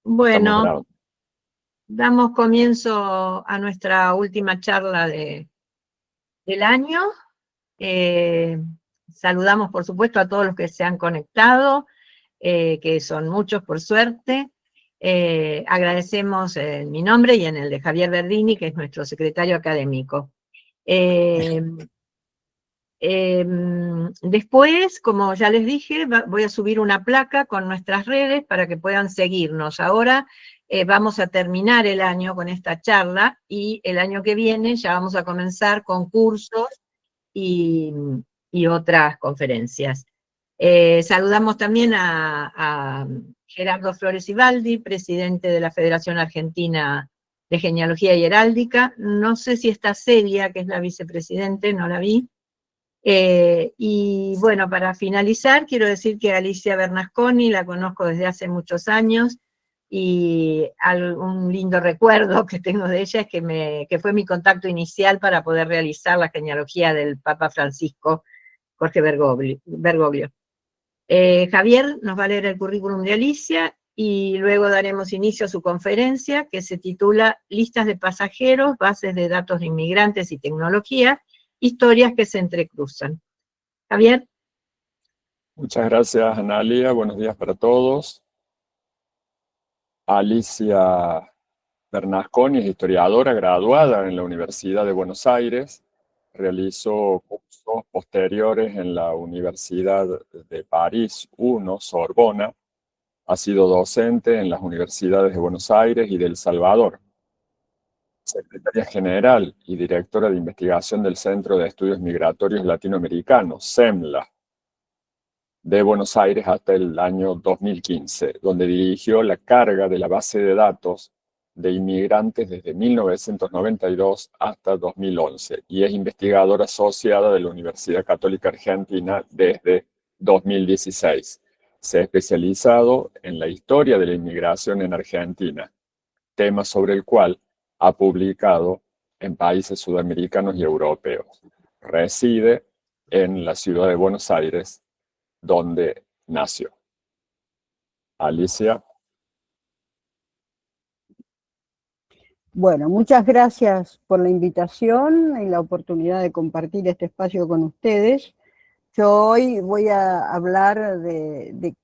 Estamos Bueno, grabando. damos comienzo a nuestra última charla del año. Saludamos, por supuesto, a todos los que se han conectado, que son muchos, por suerte. Agradecemos en mi nombre y en el de Javier Verdini, que es nuestro secretario académico. Después, como ya les dije, voy a subir una placa con nuestras redes para que puedan seguirnos. Ahora vamos a terminar el año con esta charla y el año que viene ya vamos a comenzar con cursos y, y otras conferencias. Saludamos también a Gerardo Flores Ibaldi, presidente de la Federación Argentina de Genealogía y Heráldica. No sé si está Celia, que es la vicepresidente, no la vi. Y bueno, para finalizar, quiero decir que Alicia Bernasconi la conozco desde hace muchos años y un lindo recuerdo que tengo de ella es que fue mi contacto inicial para poder realizar la genealogía del Papa Francisco, Jorge Bergoglio. Javier nos va a leer el currículum de Alicia y luego daremos inicio a su conferencia que se titula Listas de pasajeros, bases de datos de inmigrantes y tecnología, historias que se entrecruzan. Javier. Muchas gracias, Analia. Buenos días para todos. Alicia Bernasconi es historiadora graduada en la Universidad de Buenos Aires. Realizó cursos posteriores en la Universidad de París I, Sorbona. Ha sido docente en las universidades de Buenos Aires y de El Salvador. Secretaria General y Directora de Investigación del Centro de Estudios Migratorios Latinoamericanos, CEMLA, de Buenos Aires hasta el año 2015, donde dirigió la carga de la base de datos de inmigrantes desde 1992 hasta 2011 y es investigadora asociada de la Universidad Católica Argentina desde 2016. Se ha especializado en la historia de la inmigración en Argentina, tema sobre el cual ha publicado en países sudamericanos y europeos. Reside en la ciudad de Buenos Aires, donde nació. Alicia. Bueno, muchas gracias por la invitación y la oportunidad de compartir este espacio con ustedes. Yo hoy voy a hablar de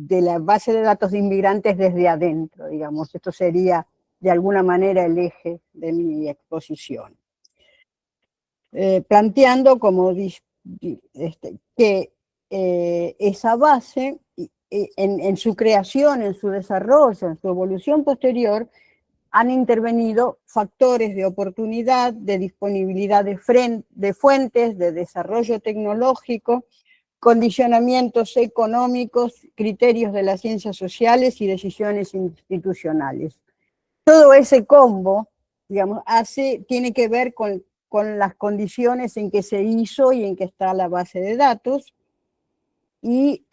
la base de datos de inmigrantes desde adentro, digamos. Esto sería de alguna manera el eje de mi exposición. Planteando como que esa base, en su creación, en su desarrollo, en su evolución posterior, han intervenido factores de oportunidad, de disponibilidad de fuentes, de desarrollo tecnológico, condicionamientos económicos, criterios de las ciencias sociales y decisiones institucionales. Todo ese combo, digamos, tiene que ver con las condiciones en que se hizo y en que está la base de datos, y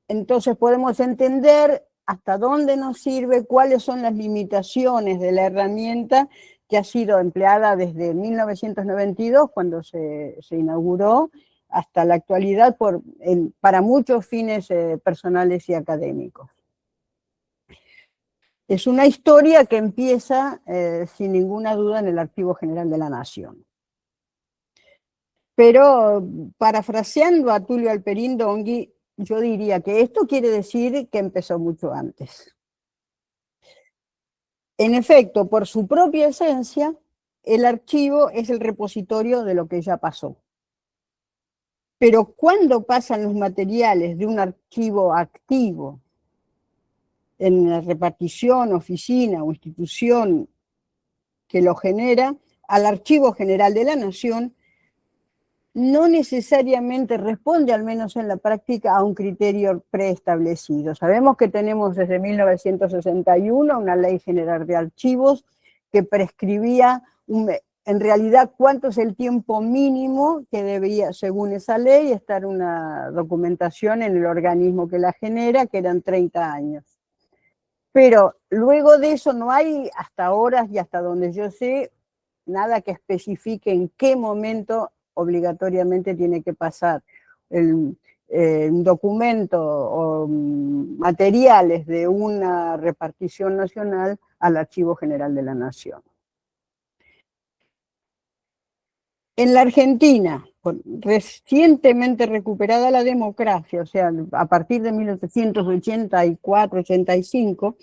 entonces podemos entender hasta dónde nos sirve, cuáles son las limitaciones de la herramienta que ha sido empleada desde 1992, cuando se inauguró, hasta la actualidad para muchos fines personales y académicos. Es una historia que empieza, sin ninguna duda, en el Archivo General de la Nación. Pero, parafraseando a Tulio Alperín Dongui, yo diría que esto quiere decir que empezó mucho antes. En efecto, por su propia esencia, el archivo es el repositorio de lo que ya pasó. Pero ¿cuándo pasan los materiales de un archivo activo en la repartición, oficina o institución que lo genera al Archivo General de la Nación? No necesariamente responde, al menos en la práctica, a un criterio preestablecido. Sabemos que tenemos desde 1961 una Ley General de Archivos que prescribía, en realidad, cuánto es el tiempo mínimo que debía, según esa ley, estar una documentación en el organismo que la genera, que eran 30 años. Pero luego de eso no hay, hasta ahora y hasta donde yo sé, nada que especifique en qué momento obligatoriamente tiene que pasar un documento o materiales de una repartición nacional al Archivo General de la Nación. En la Argentina, recientemente recuperada la democracia, o sea, a partir de 1884-85,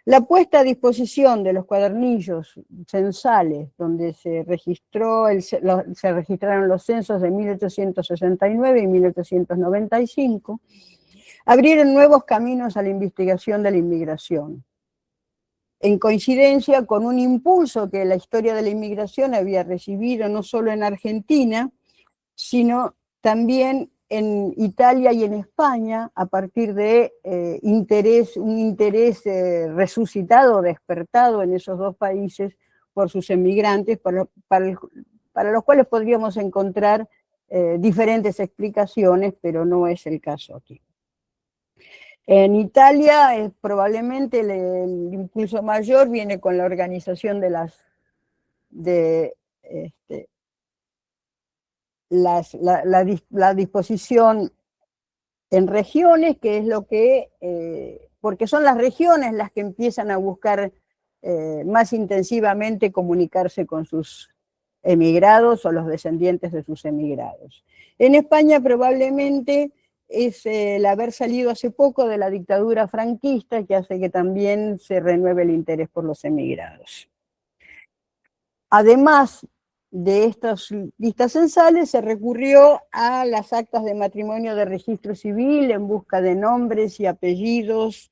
la puesta a disposición de los cuadernillos censales, donde se registraron los censos de 1869 y 1895, abrieron nuevos caminos a la investigación de la inmigración, en coincidencia con un impulso que la historia de la inmigración había recibido no solo en Argentina, sino también en Italia y en España, a partir de un interés resucitado, despertado en esos dos países por sus emigrantes, para los cuales podríamos encontrar diferentes explicaciones, pero no es el caso aquí. En Italia, probablemente el impulso mayor viene con la organización de la disposición en regiones, que es lo que, porque son las regiones las que empiezan a buscar más intensivamente comunicarse con sus emigrados o los descendientes de sus emigrados. En España probablemente es el haber salido hace poco de la dictadura franquista que hace que también se renueve el interés por los emigrados. Además de estas listas censales, se recurrió a las actas de matrimonio de registro civil en busca de nombres y apellidos,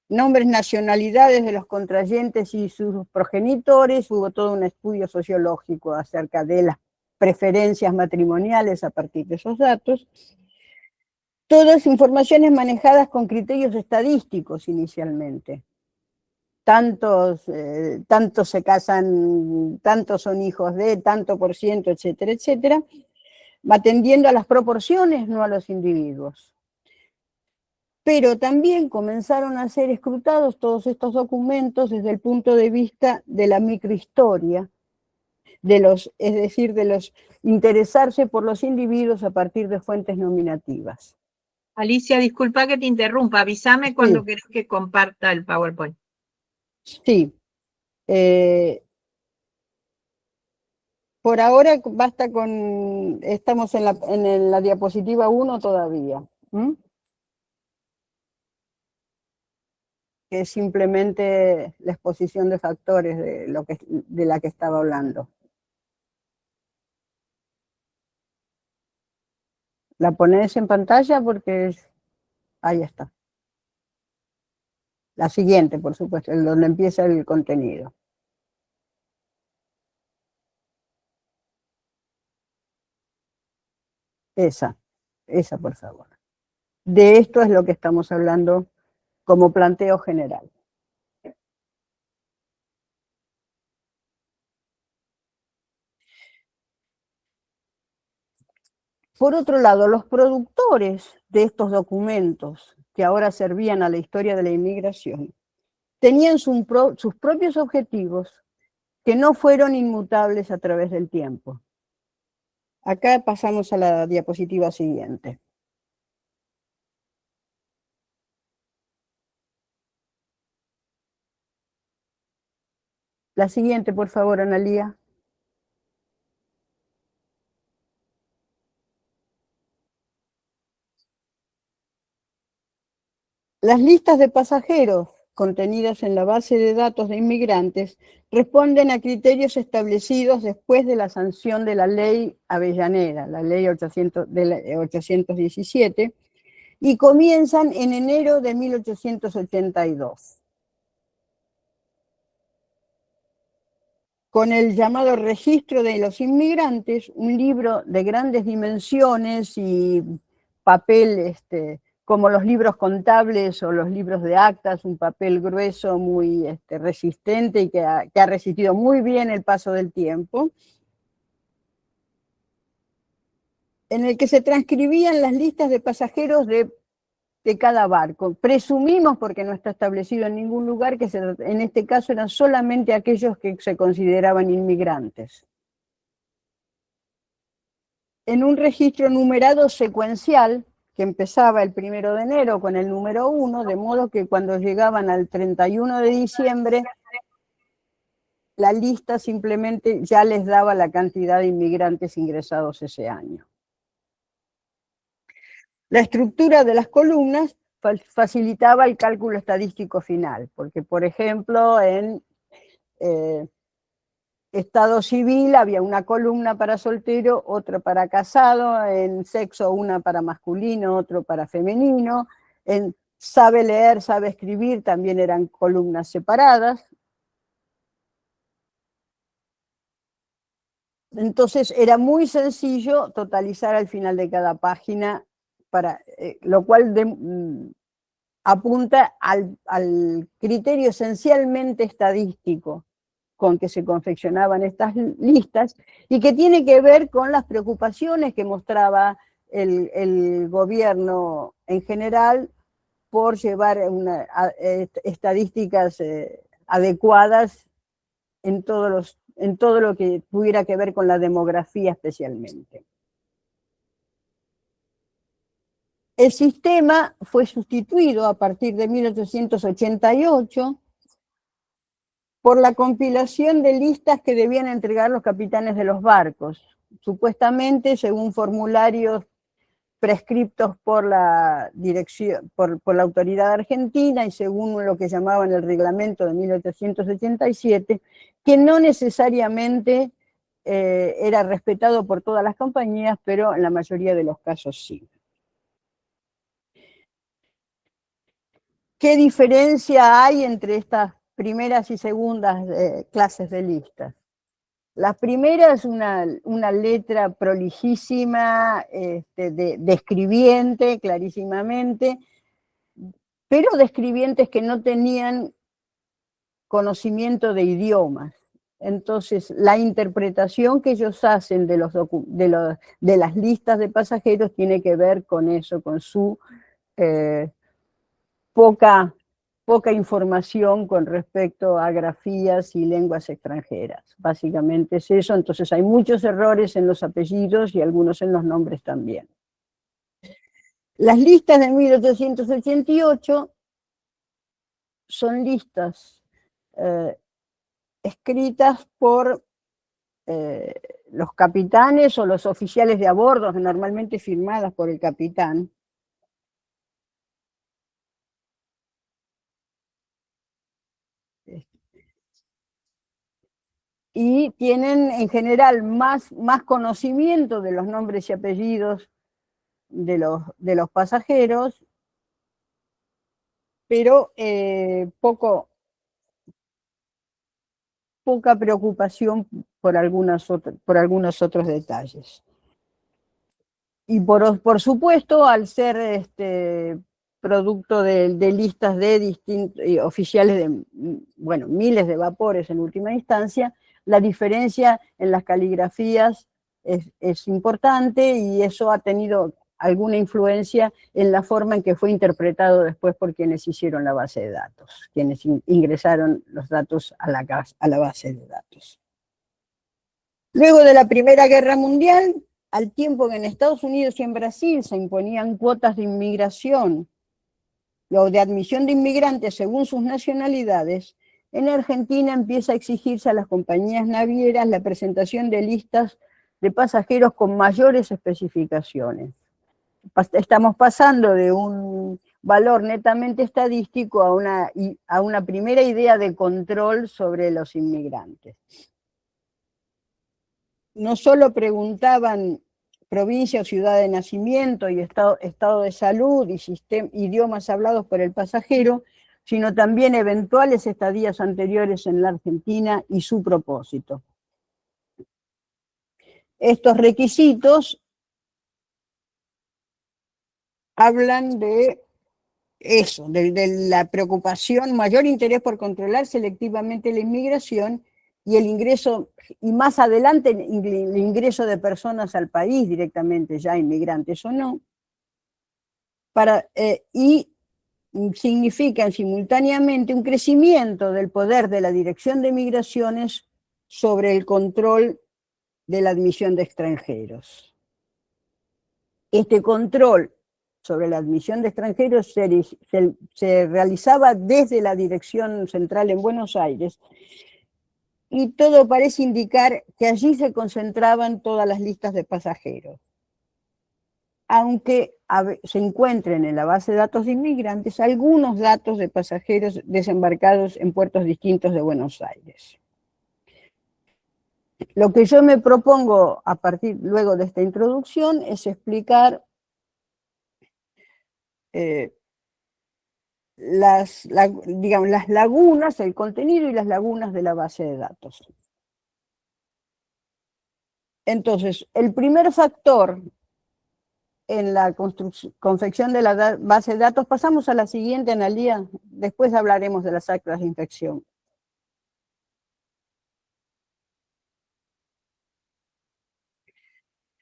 nombres, nacionalidades de los contrayentes y sus progenitores. Hubo todo un estudio sociológico acerca de las preferencias matrimoniales a partir de esos datos. Todas informaciones manejadas con criterios estadísticos inicialmente. Tantos se casan, tantos son hijos de, tanto por ciento, etcétera, etcétera, atendiendo a las proporciones, no a los individuos. Pero también comenzaron a ser escrutados todos estos documentos desde el punto de vista de la microhistoria, es decir, de los interesarse por los individuos a partir de fuentes nominativas. Alicia, disculpa que te interrumpa, avísame cuando querés que comparta el PowerPoint. Sí. Por ahora basta con, estamos en la diapositiva 1 todavía. Que es simplemente la exposición de factores de la que estaba hablando. ¿La pones en pantalla? Porque ahí está. La siguiente, por supuesto, donde empieza el contenido. Esa, por favor. De esto es lo que estamos hablando como planteo general. Por otro lado, los productores de estos documentos, que ahora servían a la historia de la inmigración, tenían sus propios objetivos que no fueron inmutables a través del tiempo. Acá pasamos a la diapositiva siguiente. La siguiente, por favor, Analía. Las listas de pasajeros contenidas en la base de datos de inmigrantes responden a criterios establecidos después de la sanción de la ley Avellaneda, la ley 817, y comienzan en enero de 1882. Con el llamado Registro de los Inmigrantes, un libro de grandes dimensiones y papel, como los libros contables o los libros de actas, un papel grueso, muy resistente y que ha resistido muy bien el paso del tiempo, en el que se transcribían las listas de pasajeros de cada barco. Presumimos, porque no está establecido en ningún lugar, que en este caso eran solamente aquellos que se consideraban inmigrantes. En un registro numerado secuencial, que empezaba el 1 de enero con el número 1, de modo que cuando llegaban al 31 de diciembre, la lista simplemente ya les daba la cantidad de inmigrantes ingresados ese año. La estructura de las columnas facilitaba el cálculo estadístico final, porque, por ejemplo, en estado civil había una columna para soltero, otra para casado, en sexo una para masculino, otro para femenino, en sabe leer, sabe escribir también eran columnas separadas. Entonces era muy sencillo totalizar al final de cada página, lo cual apunta al criterio esencialmente estadístico con que se confeccionaban estas listas y que tiene que ver con las preocupaciones que mostraba el gobierno en general por llevar estadísticas adecuadas en todo lo que tuviera que ver con la demografía especialmente. El sistema fue sustituido a partir de 1888 por la compilación de listas que debían entregar los capitanes de los barcos, supuestamente según formularios prescriptos por la dirección, por la autoridad argentina y según lo que llamaban el reglamento de 1887, que no necesariamente era respetado por todas las compañías, pero en la mayoría de los casos sí. ¿Qué diferencia hay entre estas primeras y segundas clases de listas? La primera es una letra prolijísima, describiente clarísimamente, pero describientes que no tenían conocimiento de idiomas. Entonces, la interpretación que ellos hacen de las listas de pasajeros tiene que ver con eso, con su poca información con respecto a grafías y lenguas extranjeras. Básicamente es eso, entonces hay muchos errores en los apellidos y algunos en los nombres también. Las listas de 1888 son listas escritas por los capitanes o los oficiales de a bordo, normalmente firmadas por el capitán. Y tienen en general más conocimiento de los nombres y apellidos de los pasajeros, pero poca preocupación por algunos otros detalles. Y por supuesto, al ser producto de listas de oficiales de, bueno, miles de vapores en última instancia, la diferencia en las caligrafías es importante y eso ha tenido alguna influencia en la forma en que fue interpretado después por quienes hicieron la base de datos, quienes ingresaron los datos a la base de datos. Luego de la Primera Guerra Mundial, al tiempo que en Estados Unidos y en Brasil se imponían cuotas de inmigración o de admisión de inmigrantes según sus nacionalidades, en Argentina empieza a exigirse a las compañías navieras la presentación de listas de pasajeros con mayores especificaciones. Estamos pasando de un valor netamente estadístico a una primera idea de control sobre los inmigrantes. No solo preguntaban provincia o ciudad de nacimiento y estado de salud y idiomas hablados por el pasajero, sino también eventuales estadías anteriores en la Argentina y su propósito. Estos requisitos hablan de eso, de la preocupación, mayor interés por controlar selectivamente la inmigración y el ingreso, y más adelante el ingreso de personas al país directamente, ya inmigrantes o no, y significan simultáneamente un crecimiento del poder de la Dirección de Migraciones sobre el control de la admisión de extranjeros. Este control sobre la admisión de extranjeros se realizaba desde la Dirección Central en Buenos Aires, y todo parece indicar que allí se concentraban todas las listas de pasajeros. Aunque se encuentren en la base de datos de inmigrantes algunos datos de pasajeros desembarcados en puertos distintos de Buenos Aires. Lo que yo me propongo a partir luego de esta introducción es explicar digamos, las lagunas, el contenido y las lagunas de la base de datos. Entonces, el primer factor en la confección de la base de datos, pasamos a la siguiente, Analía, después hablaremos de las actas de infección.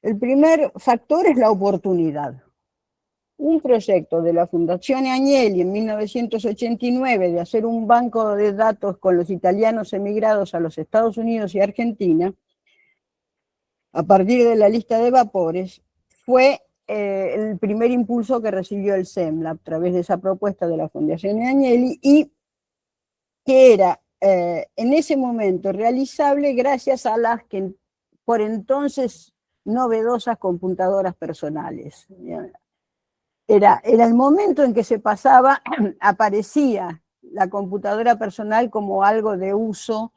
El primer factor es la oportunidad. Un proyecto de la Fundación Agnelli en 1989 de hacer un banco de datos con los italianos emigrados a los Estados Unidos y Argentina, a partir de la lista de vapores, fue el primer impulso que recibió el SEMLA a través de esa propuesta de la Fundación Agnelli, y que era en ese momento realizable gracias a las que por entonces novedosas computadoras personales. Era el momento en que se pasaba, aparecía la computadora personal como algo de uso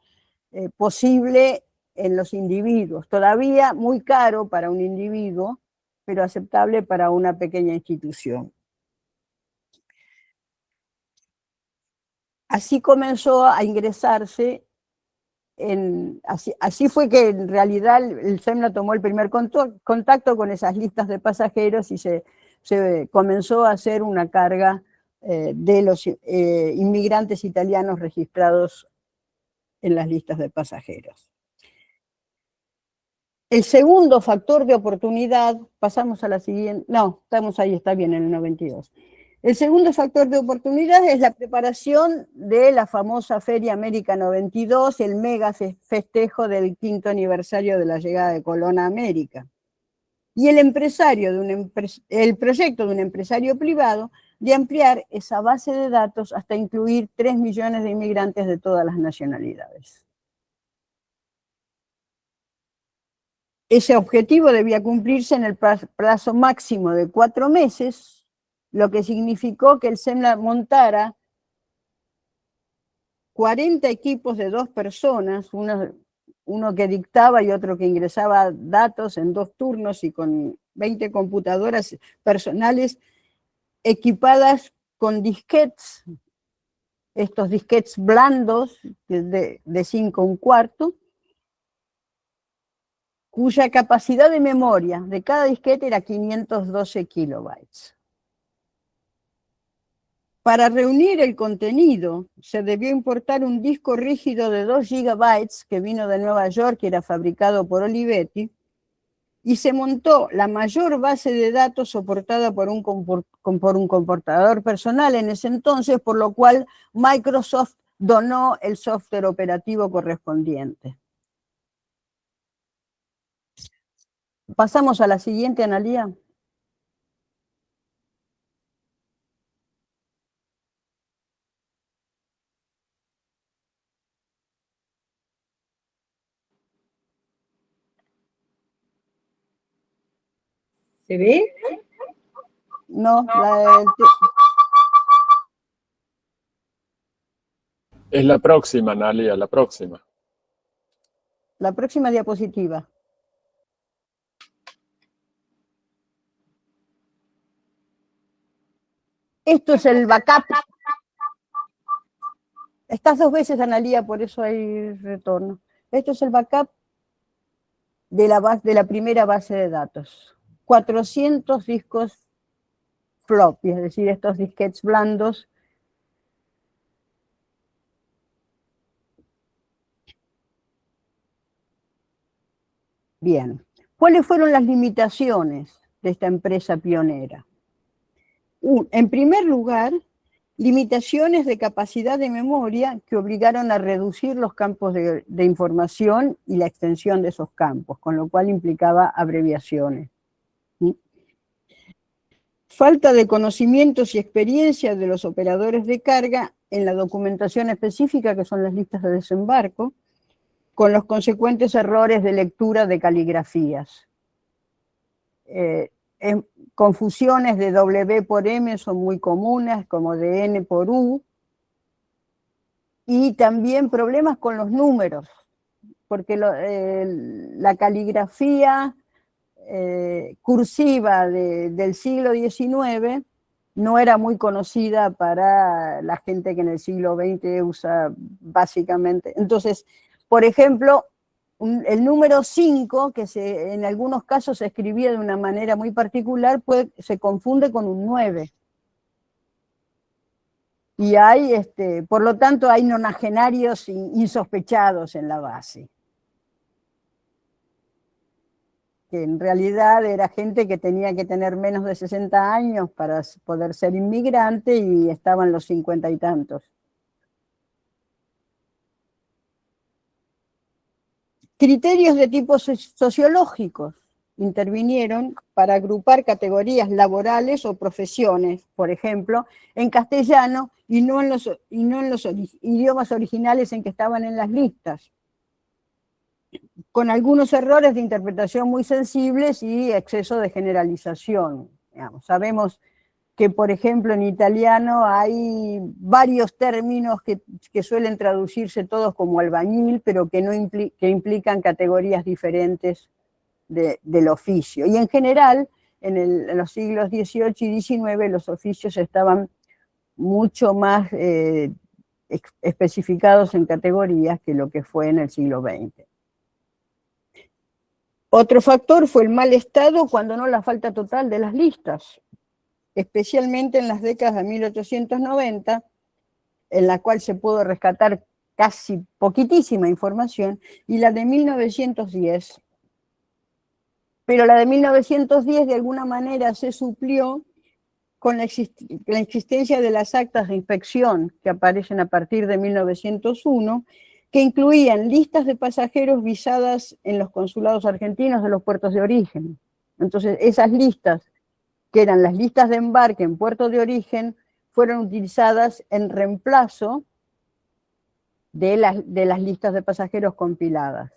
posible en los individuos, todavía muy caro para un individuo, pero aceptable para una pequeña institución. Así comenzó a ingresarse, así fue que en realidad el SEMLA tomó el primer contacto con esas listas de pasajeros y se comenzó a hacer una carga de los inmigrantes italianos registrados en las listas de pasajeros. El segundo factor de oportunidad, pasamos a la siguiente, no, estamos ahí, está bien, en el 92. El segundo factor de oportunidad es la preparación de la famosa Feria América 92, el mega festejo del 5º aniversario de la llegada de Colón a América. Y el proyecto de un empresario privado de ampliar esa base de datos hasta incluir 3 millones de inmigrantes de todas las nacionalidades. Ese objetivo debía cumplirse en el plazo máximo de 4 meses, lo que significó que el SEMLA montara 40 equipos de 2 personas, uno que dictaba y otro que ingresaba datos en 2 turnos, y con 20 computadoras personales equipadas con disquetes, estos disquetes blandos de 5 1/4, cuya capacidad de memoria de cada disquete era 512 kilobytes. Para reunir el contenido, se debió importar un disco rígido de 2 gigabytes que vino de Nueva York y era fabricado por Olivetti, y se montó la mayor base de datos soportada por un computador personal en ese entonces, por lo cual Microsoft donó el software operativo correspondiente. Pasamos a la siguiente, Analía. ¿Se ve? No, Es la próxima, Analia, la próxima. la próxima diapositiva. Esto es el backup. Estás 2 veces, Analía, por eso hay retorno. Esto es el backup de la primera base de datos. 400 discos floppy, es decir, estos disquetes blandos. Bien. ¿Cuáles fueron las limitaciones de esta empresa pionera? En primer lugar, limitaciones de capacidad de memoria que obligaron a reducir los campos de información y la extensión de esos campos, con lo cual implicaba abreviaciones. falta de conocimientos y experiencia de los operadores de carga en la documentación específica, que son las listas de desembarco, con los consecuentes errores de lectura de caligrafías. Confusiones de W por M son muy comunes, como de N por U, y también problemas con los números, porque la caligrafía cursiva del siglo XIX no era muy conocida para la gente que en el siglo XX usa básicamente. Entonces, por ejemplo, el número 5, que en algunos casos se escribía de una manera muy particular, se confunde con un 9. Y por lo tanto, hay nonagenarios insospechados en la base, que en realidad era gente que tenía que tener menos de 60 años para poder ser inmigrante y estaban los 50 y tantos. Criterios de tipo sociológicos intervinieron para agrupar categorías laborales o profesiones, por ejemplo, en castellano y no en los idiomas originales en que estaban en las listas, con algunos errores de interpretación muy sensibles y exceso de generalización. Digamos, sabemos que, por ejemplo, en italiano hay varios términos que suelen traducirse todos como albañil, pero que implican categorías diferentes del oficio. Y en general, en los siglos XVIII y XIX, los oficios estaban mucho más especificados en categorías que lo que fue en el siglo XX. Otro factor fue el mal estado, cuando no la falta total de las listas, especialmente en las décadas de 1890, en la cual se pudo rescatar casi poquitísima información, y la de 1910. Pero la de 1910 de alguna manera se suplió con la existencia de las actas de inspección que aparecen a partir de 1901, que incluían listas de pasajeros visadas en los consulados argentinos de los puertos de origen. Entonces, esas listas, que eran las listas de embarque en puerto de origen, fueron utilizadas en reemplazo de las listas de pasajeros compiladas.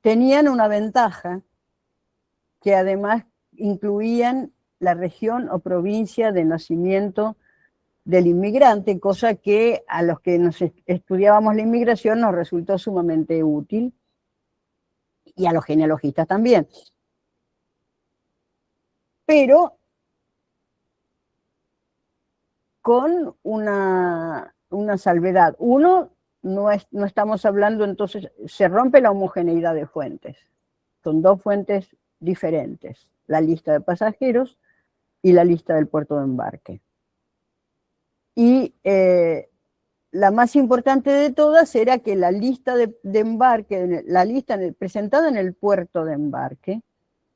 Tenían una ventaja, que además incluían la región o provincia de nacimiento del inmigrante, cosa que a los que nos estudiábamos la inmigración nos resultó sumamente útil, y a los genealogistas también. Pero con una salvedad. Uno, no estamos hablando, entonces, se rompe la homogeneidad de fuentes. Son dos fuentes diferentes, la lista de pasajeros y la lista del puerto de embarque. Y la más importante de todas era que la lista de embarque, la lista presentada en el puerto de embarque,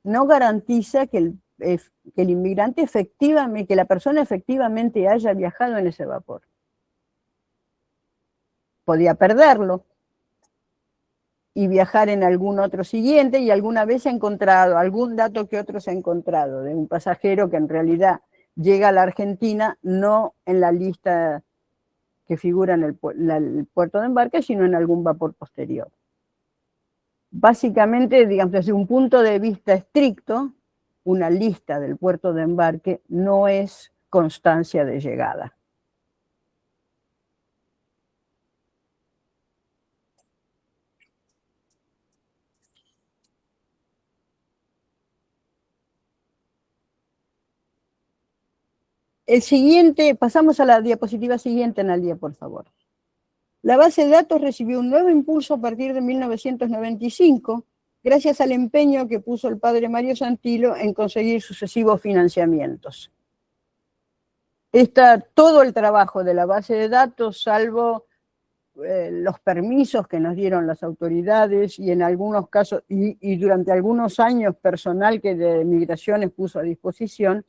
no garantiza que el inmigrante efectivamente, que la persona efectivamente haya viajado en ese vapor. Podía perderlo y viajar en algún otro siguiente, y alguna vez ha encontrado algún dato que otro se ha encontrado de un pasajero que en realidad llega a la Argentina no en la lista que figura en el puerto de embarque, sino en algún vapor posterior. Básicamente, digamos, desde un punto de vista estricto, una lista del puerto de embarque no es constancia de llegada. El siguiente, pasamos a la diapositiva siguiente, Analia, por favor. La base de datos recibió un nuevo impulso a partir de 1995, gracias al empeño que puso el padre Mario Santilo en conseguir sucesivos financiamientos. Todo el trabajo de la base de datos, salvo los permisos que nos dieron las autoridades, y en algunos casos, y durante algunos años personal que de Migraciones puso a disposición,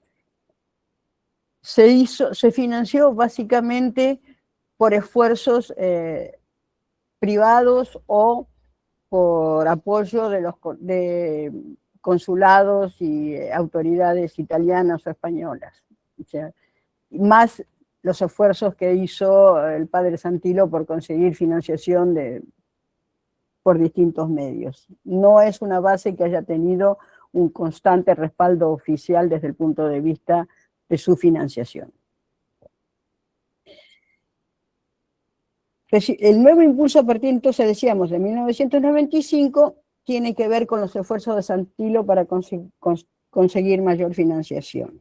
se financió básicamente por esfuerzos privados o por apoyo de consulados y autoridades italianas o españolas. O sea, más los esfuerzos que hizo el padre Santilo por conseguir financiación por distintos medios. No es una base que haya tenido un constante respaldo oficial desde el punto de vista de su financiación. El nuevo impulso a partir entonces, decíamos, de 1995, tiene que ver con los esfuerzos de Santilo para conseguir mayor financiación.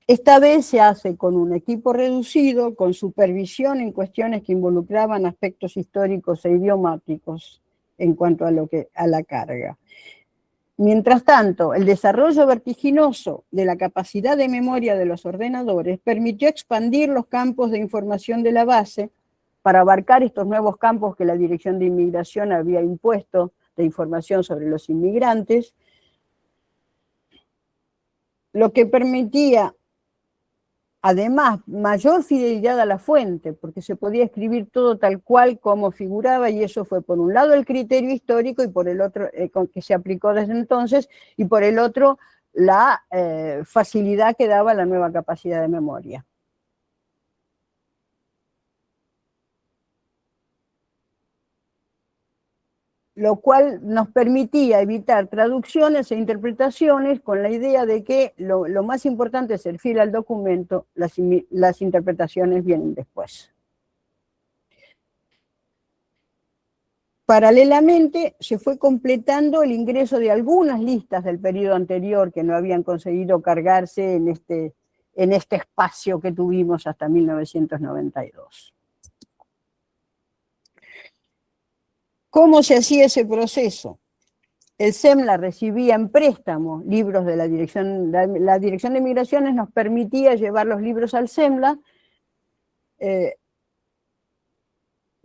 Esta vez se hace con un equipo reducido, con supervisión en cuestiones que involucraban aspectos históricos e idiomáticos en cuanto a la carga. Mientras tanto, el desarrollo vertiginoso de la capacidad de memoria de los ordenadores permitió expandir los campos de información de la base para abarcar estos nuevos campos que la Dirección de Inmigración había impuesto de información sobre los inmigrantes, lo que permitía, además, mayor fidelidad a la fuente, porque se podía escribir todo tal cual como figuraba, y eso fue por un lado el criterio histórico y por el otro, que se aplicó desde entonces, y por el otro la facilidad que daba la nueva capacidad de memoria. Lo cual nos permitía evitar traducciones e interpretaciones con la idea de que lo más importante es ser fiel al documento, las interpretaciones vienen después. Paralelamente, se fue completando el ingreso de algunas listas del periodo anterior que no habían conseguido cargarse en este espacio que tuvimos hasta 1992. ¿Cómo se hacía ese proceso? El SEMLA recibía en préstamo libros de la Dirección de Migraciones, nos permitía llevar los libros al SEMLA,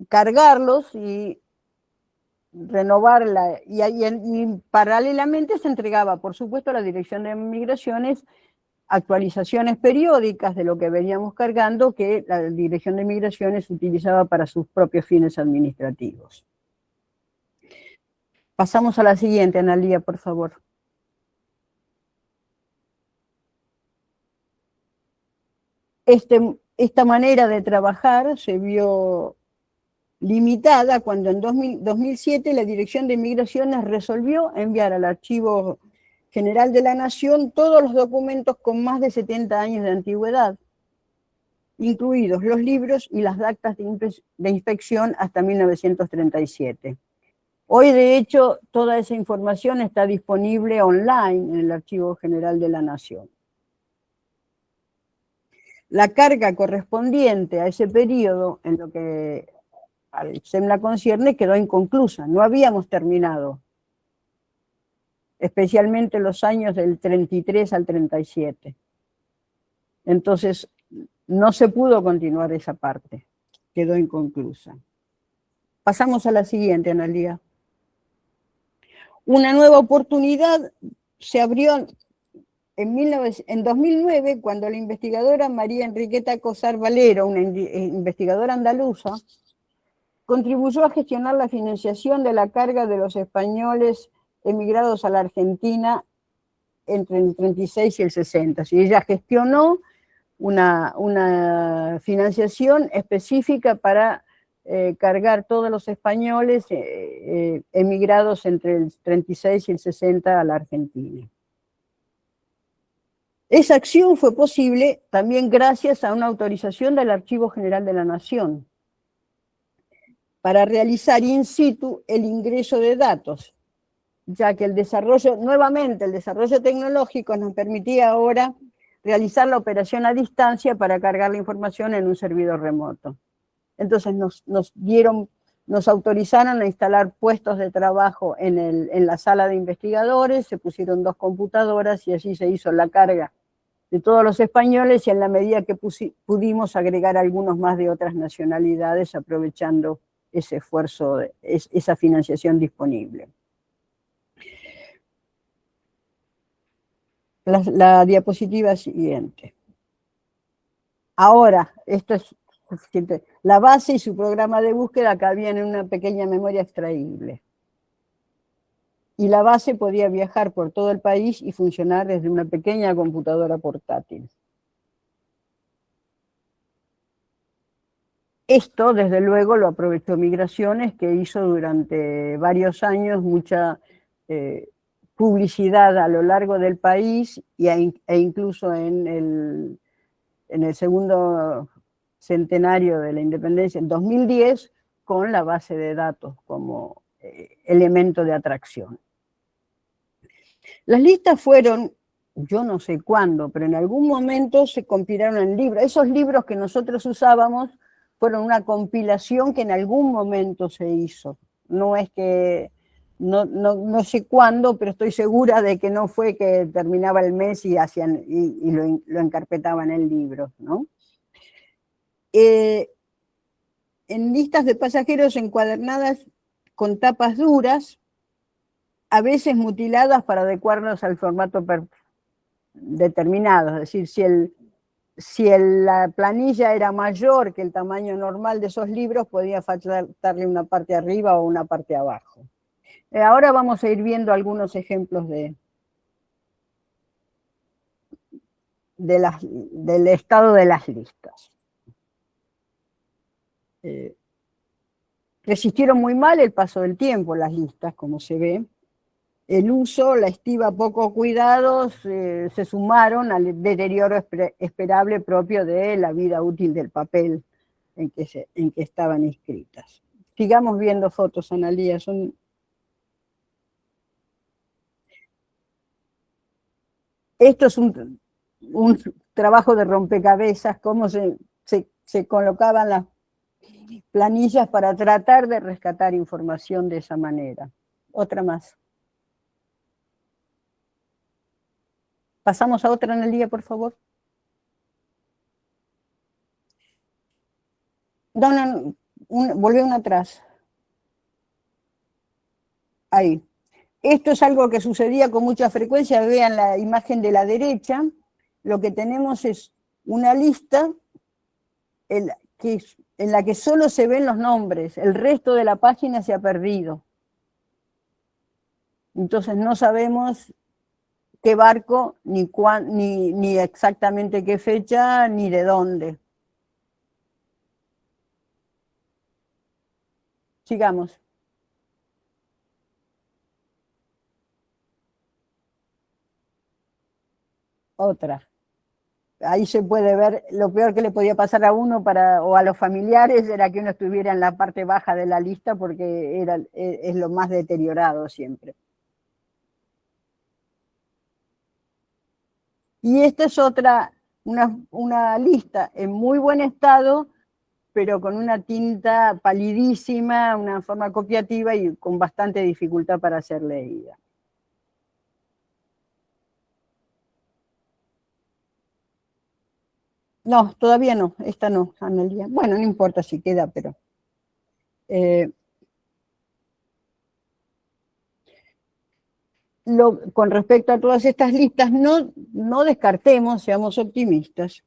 cargarlos y renovarla, y paralelamente se entregaba, por supuesto, a la Dirección de Migraciones actualizaciones periódicas de lo que veníamos cargando, que la Dirección de Migraciones utilizaba para sus propios fines administrativos. Pasamos a la siguiente, Analía, por favor. Esta manera de trabajar se vio limitada cuando en 2007 la Dirección de Migraciones resolvió enviar al Archivo General de la Nación todos los documentos con más de 70 años de antigüedad, incluidos los libros y las actas de inspección hasta 1937. Hoy, de hecho, toda esa información está disponible online en el Archivo General de la Nación. La carga correspondiente a ese periodo, en lo que al SEMLA concierne, quedó inconclusa. No habíamos terminado, especialmente los años del 33 al 37. Entonces, no se pudo continuar esa parte, quedó inconclusa. Pasamos a la siguiente, Analía. Una nueva oportunidad se abrió en 2009, cuando la investigadora María Enriqueta Cosar Valero, una investigadora andaluza, contribuyó a gestionar la financiación de la carga de los españoles emigrados a la Argentina entre el 36 y el 60. Y ella gestionó una financiación específica para cargar todos los españoles emigrados entre el 36 y el 60 a la Argentina. Esa acción fue posible también gracias a una autorización del Archivo General de la Nación para realizar in situ el ingreso de datos, ya que nuevamente el desarrollo tecnológico nos permitía ahora realizar la operación a distancia para cargar la información en un servidor remoto. Entonces nos autorizaron a instalar puestos de trabajo en la sala de investigadores, se pusieron 2 computadoras y allí se hizo la carga de todos los españoles, y en la medida que pudimos agregar algunos más de otras nacionalidades, aprovechando ese esfuerzo, esa financiación disponible. La diapositiva siguiente. Ahora, esto es suficiente. La base y su programa de búsqueda cabían en una pequeña memoria extraíble. y la base podía viajar por todo el país y funcionar desde una pequeña computadora portátil. Esto, desde luego, lo aprovechó Migraciones, que hizo durante varios años mucha publicidad a lo largo del país e incluso en el segundo centenario de la independencia, en 2010, con la base de datos como elemento de atracción. Las listas fueron, yo no sé cuándo, pero en algún momento se compilaron en libros. Esos libros que nosotros usábamos fueron una compilación que en algún momento se hizo. No es que, no sé cuándo, pero estoy segura de que no fue que terminaba el mes y lo encarpetaban en libros, ¿no? En listas de pasajeros encuadernadas con tapas duras, a veces mutiladas para adecuarnos al formato determinado, es decir, si la planilla era mayor que el tamaño normal de esos libros, podía faltarle una parte arriba o una parte abajo. Ahora vamos a ir viendo algunos ejemplos del estado de las listas. Resistieron muy mal el paso del tiempo las listas, como se ve. El uso, la estiva, poco cuidados, se sumaron al deterioro esperable propio de la vida útil del papel en que estaban inscritas. Sigamos viendo fotos, Analía. Esto es un trabajo de rompecabezas, cómo se colocaban las planillas para tratar de rescatar información de esa manera. Otra más. Pasamos a otra, Analía, por favor. No, volví una atrás. Ahí. Esto es algo que sucedía con mucha frecuencia. Vean la imagen de la derecha. Lo que tenemos es una lista en la que solo se ven los nombres. El resto de la página se ha perdido. Entonces no sabemos qué barco, ni exactamente qué fecha, ni de dónde. Sigamos. Otra. Ahí se puede ver, lo peor que le podía pasar a uno o a los familiares era que uno estuviera en la parte baja de la lista porque es lo más deteriorado siempre. Y esta es una lista en muy buen estado, pero con una tinta palidísima, una forma copiativa y con bastante dificultad para ser leída. No, todavía no, esta no, Analía. Bueno, no importa si queda, pero... con respecto a todas estas listas, no descartemos, seamos optimistas,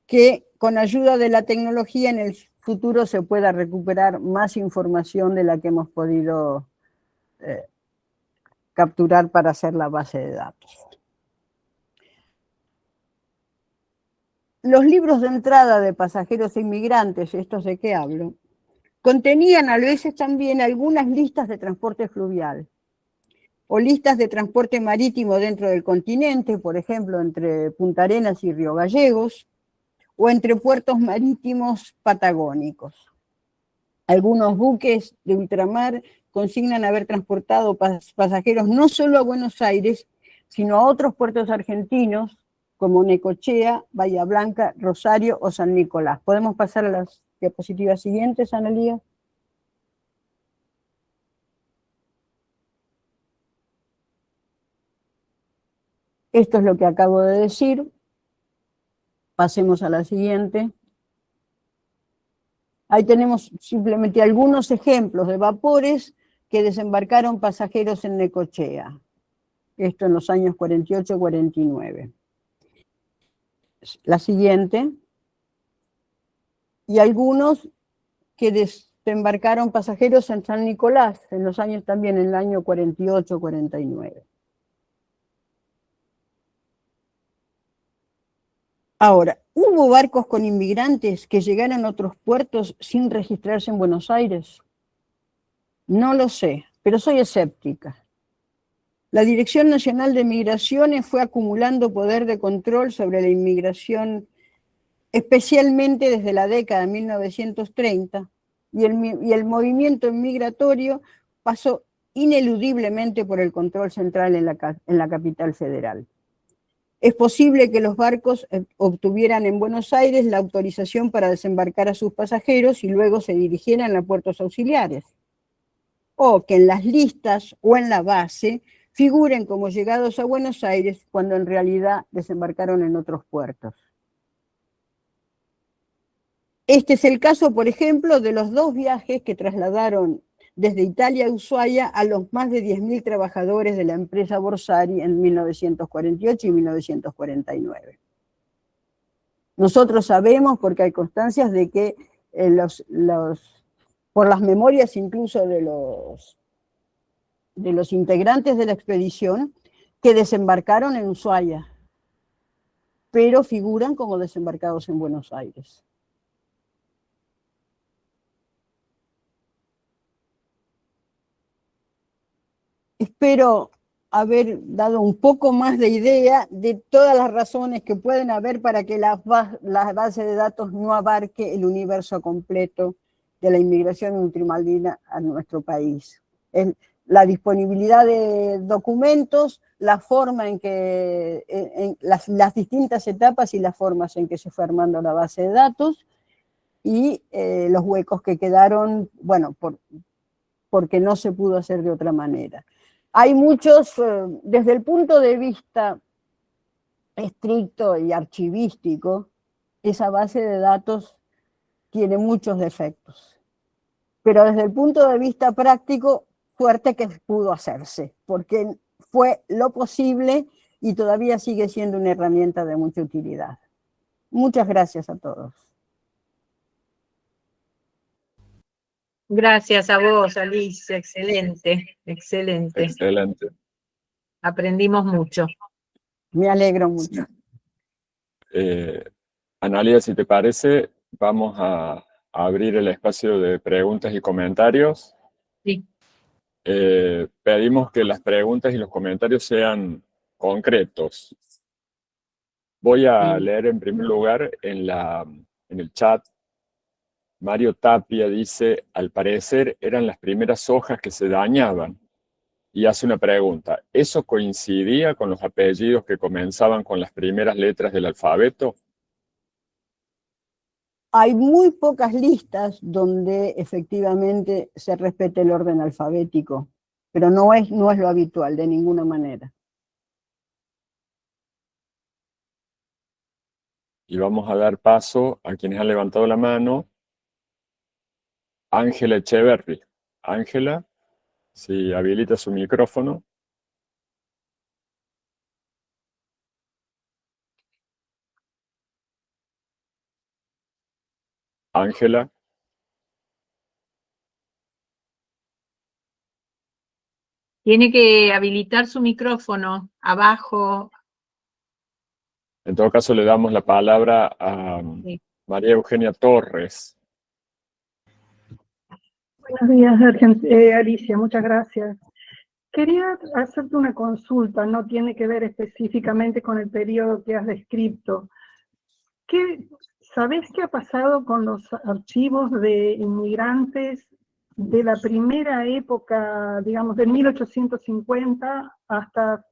que con ayuda de la tecnología en el futuro se pueda recuperar más información de la que hemos podido capturar para hacer la base de datos. Los libros de entrada de pasajeros e inmigrantes, estos de qué hablo, contenían a veces también algunas listas de transporte fluvial o listas de transporte marítimo dentro del continente, por ejemplo, entre Punta Arenas y Río Gallegos, o entre puertos marítimos patagónicos. Algunos buques de ultramar consignan haber transportado pasajeros no solo a Buenos Aires, sino a otros puertos argentinos, como Necochea, Bahía Blanca, Rosario o San Nicolás. ¿Podemos pasar a las diapositivas siguientes, Analía? Esto es lo que acabo de decir. Pasemos a la siguiente. Ahí tenemos simplemente algunos ejemplos de vapores que desembarcaron pasajeros en Necochea. Esto en los años 48-49. La siguiente. Y algunos que embarcaron pasajeros en San Nicolás, en los años también, en el año 48-49. Ahora, ¿hubo barcos con inmigrantes que llegaron a otros puertos sin registrarse en Buenos Aires? No lo sé, pero soy escéptica. La Dirección Nacional de Migraciones fue acumulando poder de control sobre la inmigración, especialmente desde la década de 1930, y el movimiento migratorio pasó ineludiblemente por el control central en la capital federal. Es posible que los barcos obtuvieran en Buenos Aires la autorización para desembarcar a sus pasajeros y luego se dirigieran a puertos auxiliares, o que en las listas o en la base figuren como llegados a Buenos Aires cuando en realidad desembarcaron en otros puertos. Este es el caso, por ejemplo, de los 2 viajes que trasladaron desde Italia a Ushuaia a los más de 10.000 trabajadores de la empresa Borsari en 1948 y 1949. Nosotros sabemos, porque hay constancias de que por las memorias incluso de los integrantes de la expedición, que desembarcaron en Ushuaia, pero figuran como desembarcados en Buenos Aires. Espero haber dado un poco más de idea de todas las razones que pueden haber para que la base de datos no abarque el universo completo de la inmigración ultramariana a nuestro país. La disponibilidad de documentos, la forma en que, las distintas etapas y las formas en que se fue armando la base de datos, y los huecos que quedaron, bueno, porque no se pudo hacer de otra manera. Hay muchos, desde el punto de vista estricto y archivístico, esa base de datos tiene muchos defectos. Pero desde el punto de vista práctico, suerte que pudo hacerse, porque fue lo posible y todavía sigue siendo una herramienta de mucha utilidad. Muchas gracias a todos. Gracias a vos, Alicia, excelente, excelente. Excelente. Aprendimos mucho. Me alegro mucho. Analia, si te parece, vamos a abrir el espacio de preguntas y comentarios. Sí. Pedimos que las preguntas y los comentarios sean concretos. Voy a leer en primer lugar en el chat. Mario Tapia dice, al parecer eran las primeras hojas que se dañaban. Y hace una pregunta, ¿eso coincidía con los apellidos que comenzaban con las primeras letras del alfabeto? Hay muy pocas listas donde efectivamente se respete el orden alfabético, pero no es lo habitual de ninguna manera. Y vamos a dar paso a quienes han levantado la mano. Ángela Echeverri. Ángela, si habilita su micrófono. Ángela. Tiene que habilitar su micrófono abajo. En todo caso, le damos la palabra a María Eugenia Torres. Buenos días, Alicia, muchas gracias. Quería hacerte una consulta, no tiene que ver específicamente con el periodo que has descrito. ¿Sabés qué ha pasado con los archivos de inmigrantes de la primera época, digamos, de 1850 hasta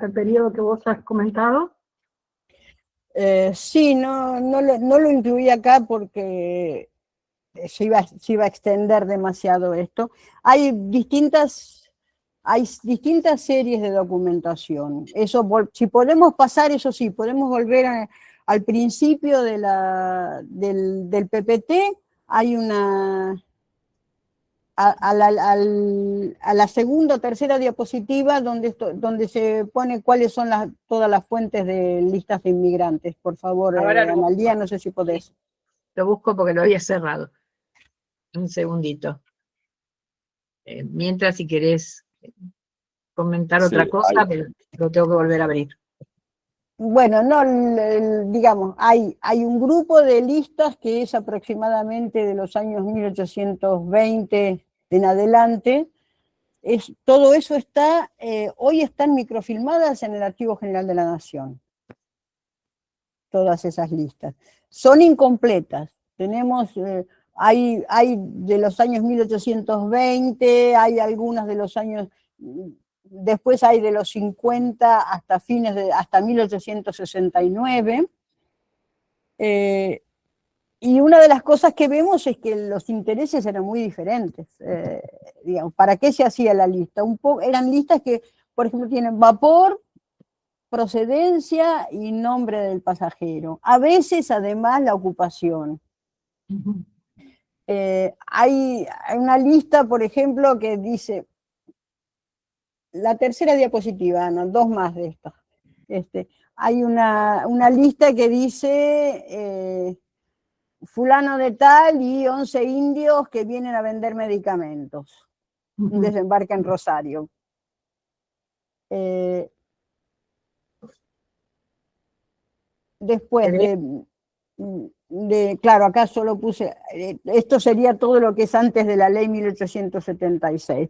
el periodo que vos has comentado? Sí, no lo incluí acá porque se iba a extender demasiado esto. Hay distintas series de documentación. Eso, si podemos pasar, eso sí, podemos volver al principio del PPT. Hay a la segunda o tercera diapositiva donde se pone cuáles son todas las fuentes de listas de inmigrantes. Por favor, Analía, no sé si podés. Lo busco porque lo había cerrado. Un segundito. Mientras, si querés comentar Sí, otra cosa, pero lo tengo que volver a abrir. Bueno, no, digamos, hay un grupo de listas que es aproximadamente de los años 1820 en adelante. Todo eso está, hoy están microfilmadas en el Archivo General de la Nación. Todas esas listas. Son incompletas. Tenemos, hay de los años 1820, hay algunas de los años, después hay de los 50 hasta hasta 1869. Y una de las cosas que vemos es que los intereses eran muy diferentes. Digamos, ¿para qué se hacía la lista? Eran listas que, por ejemplo, tienen vapor, procedencia y nombre del pasajero. A veces, además, la ocupación. Hay una lista, por ejemplo, que dice, la tercera diapositiva, no, dos más de estas. Hay una lista que dice fulano de tal y 11 indios que vienen a vender medicamentos. Un desembarque en Rosario. Después claro, acá solo puse, esto sería todo lo que es antes de la ley 1876.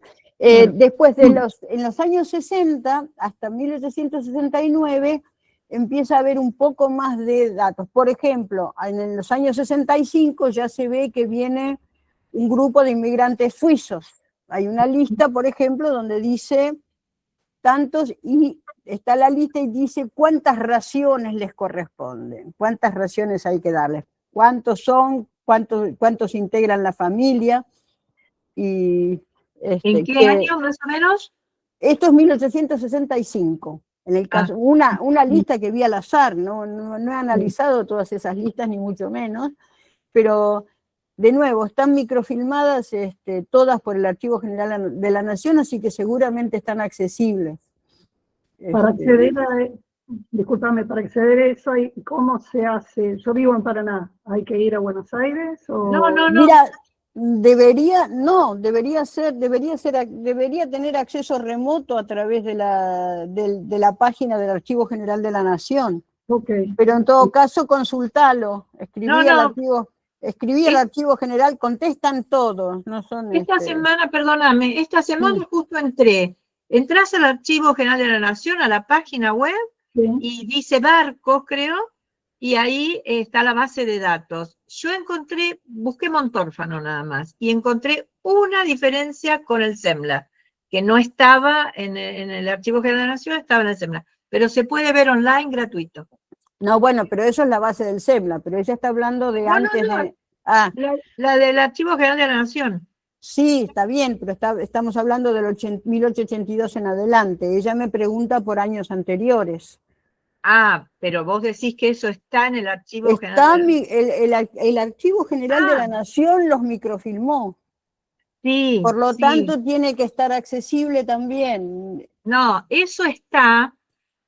Después en los años 60, hasta 1869, empieza a haber un poco más de datos. Por ejemplo, en los años 65 ya se ve que viene un grupo de inmigrantes suizos. Hay una lista, por ejemplo, donde dice tantos, y está la lista y dice cuántas raciones les corresponden, cuántas raciones hay que darles, cuántos son, cuántos integran la familia. Y ¿En qué año más o menos? Esto es 1865. En el caso, una lista que vi al azar, no he analizado todas esas listas, ni mucho menos, pero de nuevo, están microfilmadas todas por el Archivo General de la Nación, así que seguramente están accesibles. Para acceder discúlpame, para acceder a eso, ¿cómo se hace? Yo vivo en Paraná, ¿hay que ir a Buenos Aires? O... No. Mira, debería tener acceso remoto a través de la página del Archivo General de la Nación. Okay. Pero en todo caso, consultalo, escribí al Archivo General, contestan todos, no son... Esta semana, perdóname, justo entras al Archivo General de la Nación, a la página web, y dice barcos, creo, y ahí está la base de datos. Yo busqué Montórfano nada más, y encontré una diferencia con el SEMLA, que no estaba en el Archivo General de la Nación, estaba en el SEMLA, pero se puede ver online gratuito. No, bueno, pero eso es la base del SEMLA, pero ella está hablando de antes de... La del Archivo General de la Nación. Sí, está bien, pero estamos hablando del 1882 en adelante. Ella me pregunta por años anteriores. Pero vos decís que eso está en el Archivo General. El Archivo General de la Nación los microfilmó. Sí. Por lo tanto, tiene que estar accesible también. No, eso está...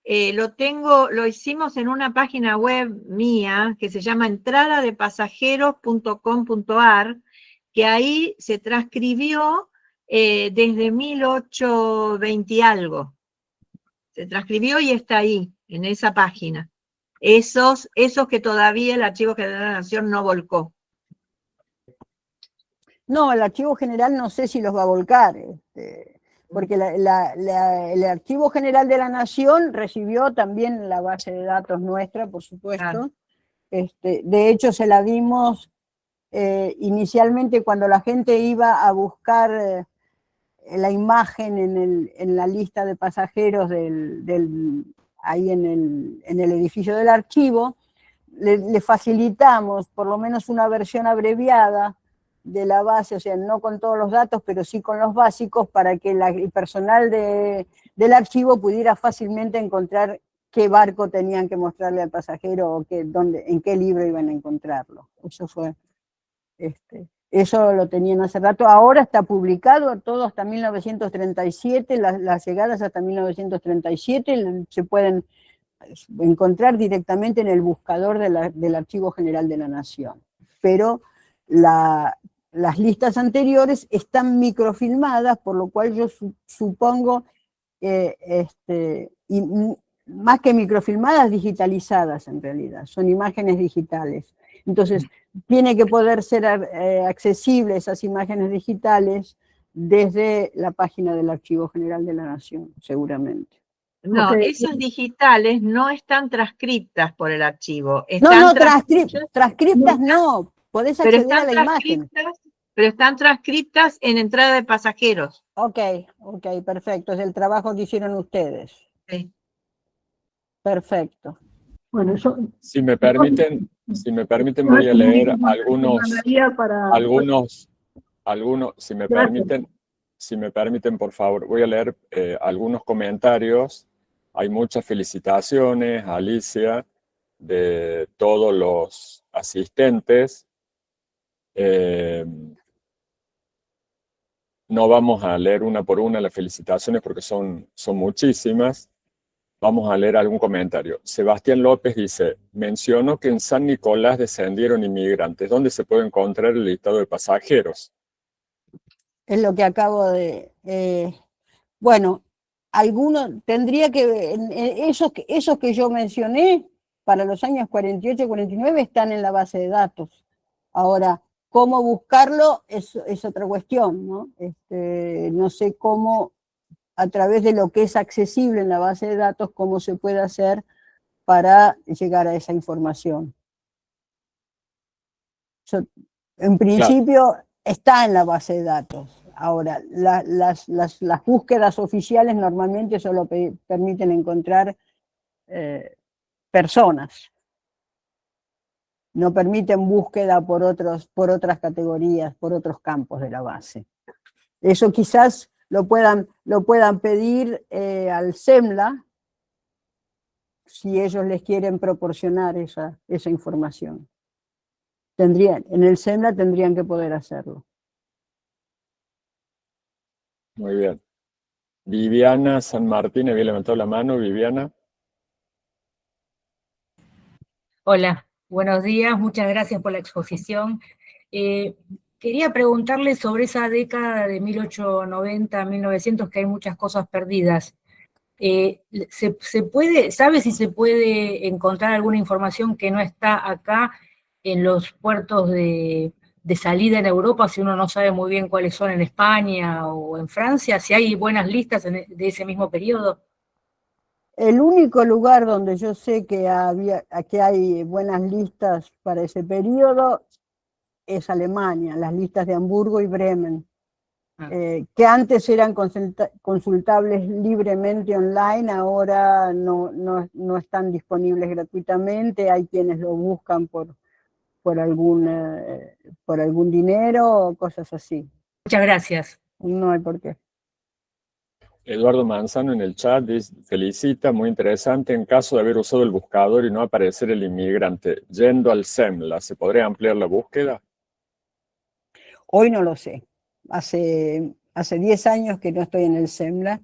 lo hicimos en una página web mía que se llama entradadepasajeros.com.ar, que ahí se transcribió desde 1820 y algo. Se transcribió y está ahí, en esa página. Esos que todavía el Archivo General de la Nación no volcó. No, el Archivo General no sé si los va a volcar, porque el Archivo General de la Nación recibió también la base de datos nuestra, por supuesto. De hecho, se la dimos inicialmente cuando la gente iba a buscar la imagen en la lista de pasajeros ahí en el edificio del archivo. Le facilitamos por lo menos una versión abreviada de la base, o sea, no con todos los datos, pero sí con los básicos, para que el personal del archivo pudiera fácilmente encontrar qué barco tenían que mostrarle al pasajero o en qué libro iban a encontrarlo. Eso lo tenían hace rato. Ahora está publicado todo hasta 1937, las llegadas hasta 1937 se pueden encontrar directamente en el buscador del Archivo General de la Nación. Pero las listas anteriores están microfilmadas, por lo cual yo supongo, más que microfilmadas, digitalizadas en realidad, son imágenes digitales. Entonces, tiene que poder ser accesibles esas imágenes digitales desde la página del Archivo General de la Nación, seguramente. No, Ok. esas digitales no están transcriptas por el archivo. No, Están no, transcriptas, transcriptas no, podés pero acceder a están la imagen. transcriptas en entrada de pasajeros. Ok, perfecto, es el trabajo que hicieron ustedes. Sí. Perfecto. Bueno, yo... Si me permiten, voy a leer si me permiten, por favor, voy a leer algunos comentarios. Hay muchas felicitaciones a Alicia de todos los asistentes. No vamos a leer una por una las felicitaciones porque son muchísimas. Vamos a leer algún comentario. Sebastián López dice, mencionó que en San Nicolás descendieron inmigrantes. ¿Dónde se puede encontrar el listado de pasajeros? Es lo que acabo de... bueno, algunos, tendría que... esos que yo mencioné, para los años 48 y 49, están en la base de datos. Ahora, cómo buscarlo es otra cuestión, ¿no? No sé cómo, a través de lo que es accesible en la base de datos, cómo se puede hacer para llegar a esa información. En principio, claro, está en la base de datos. Ahora, las búsquedas oficiales normalmente solo permiten encontrar personas. No permiten búsqueda por otras categorías, por otros campos de la base. Eso quizás lo puedan pedir al SEMLA, si ellos les quieren proporcionar esa información. En el SEMLA tendrían que poder hacerlo. Muy bien. Viviana San Martín, había levantado la mano. Viviana. Hola, buenos días, muchas gracias por la exposición. Quería preguntarle sobre esa década de 1890 a 1900, que hay muchas cosas perdidas. ¿Sabe si se puede encontrar alguna información que no está acá en los puertos de salida en Europa, si uno no sabe muy bien cuáles son en España o en Francia? Si hay buenas listas de ese mismo periodo. El único lugar donde yo sé que hay buenas listas para ese periodo es Alemania, las listas de Hamburgo y Bremen, que antes eran consultables libremente online, ahora no están disponibles gratuitamente, hay quienes lo buscan por algún dinero o cosas así. Muchas gracias. No hay por qué. Eduardo Manzano en el chat dice, felicita, muy interesante, en caso de haber usado el buscador y no aparecer el inmigrante, yendo al SEMLA, ¿se podría ampliar la búsqueda? Hoy no lo sé. Hace 10 años que no estoy en el SEMLA.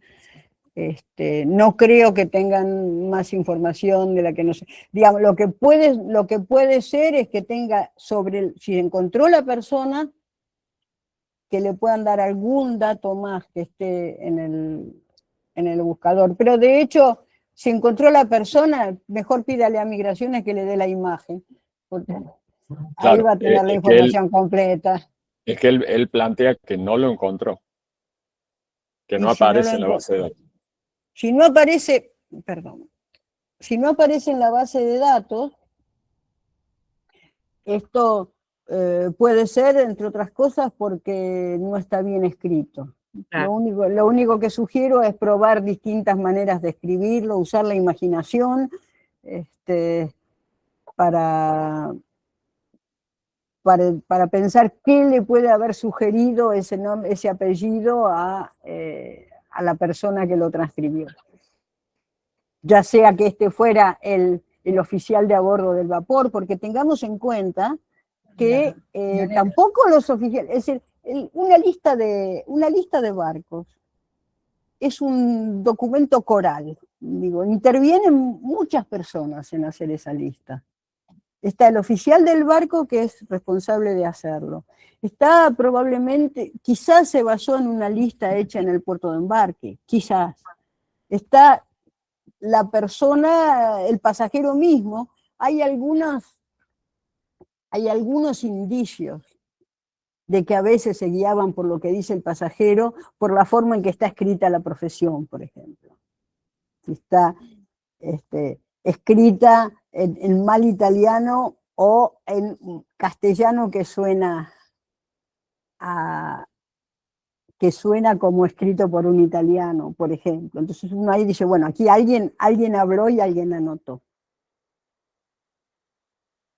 No creo que tengan más información de la que no sé. Digamos, lo que puede ser es que tenga si encontró la persona, que le puedan dar algún dato más que esté en el buscador. Pero de hecho, si encontró la persona, mejor pídale a Migraciones que le dé la imagen, porque ahí va a tener la información completa. Es que él plantea que no lo encontró, que no aparece en la base de datos. Si no aparece en la base de datos, esto puede ser, entre otras cosas, porque no está bien escrito. Claro. Lo único que sugiero es probar distintas maneras de escribirlo, usar la imaginación para pensar qué le puede haber sugerido ese apellido a la persona que lo transcribió. Ya sea que este fuera el oficial de a bordo del vapor, porque tengamos en cuenta que tampoco los oficiales, es decir, una lista de barcos es un documento coral, intervienen muchas personas en hacer esa lista. Está el oficial del barco que es responsable de hacerlo. Está probablemente, quizás se basó en una lista hecha en el puerto de embarque, quizás. Está la persona, el pasajero mismo. Hay algunos indicios de que a veces se guiaban por lo que dice el pasajero, por la forma en que está escrita la profesión, por ejemplo. Si está escrita en mal italiano o en castellano que suena como escrito por un italiano, por ejemplo. Entonces uno ahí dice, bueno, aquí alguien habló y alguien anotó.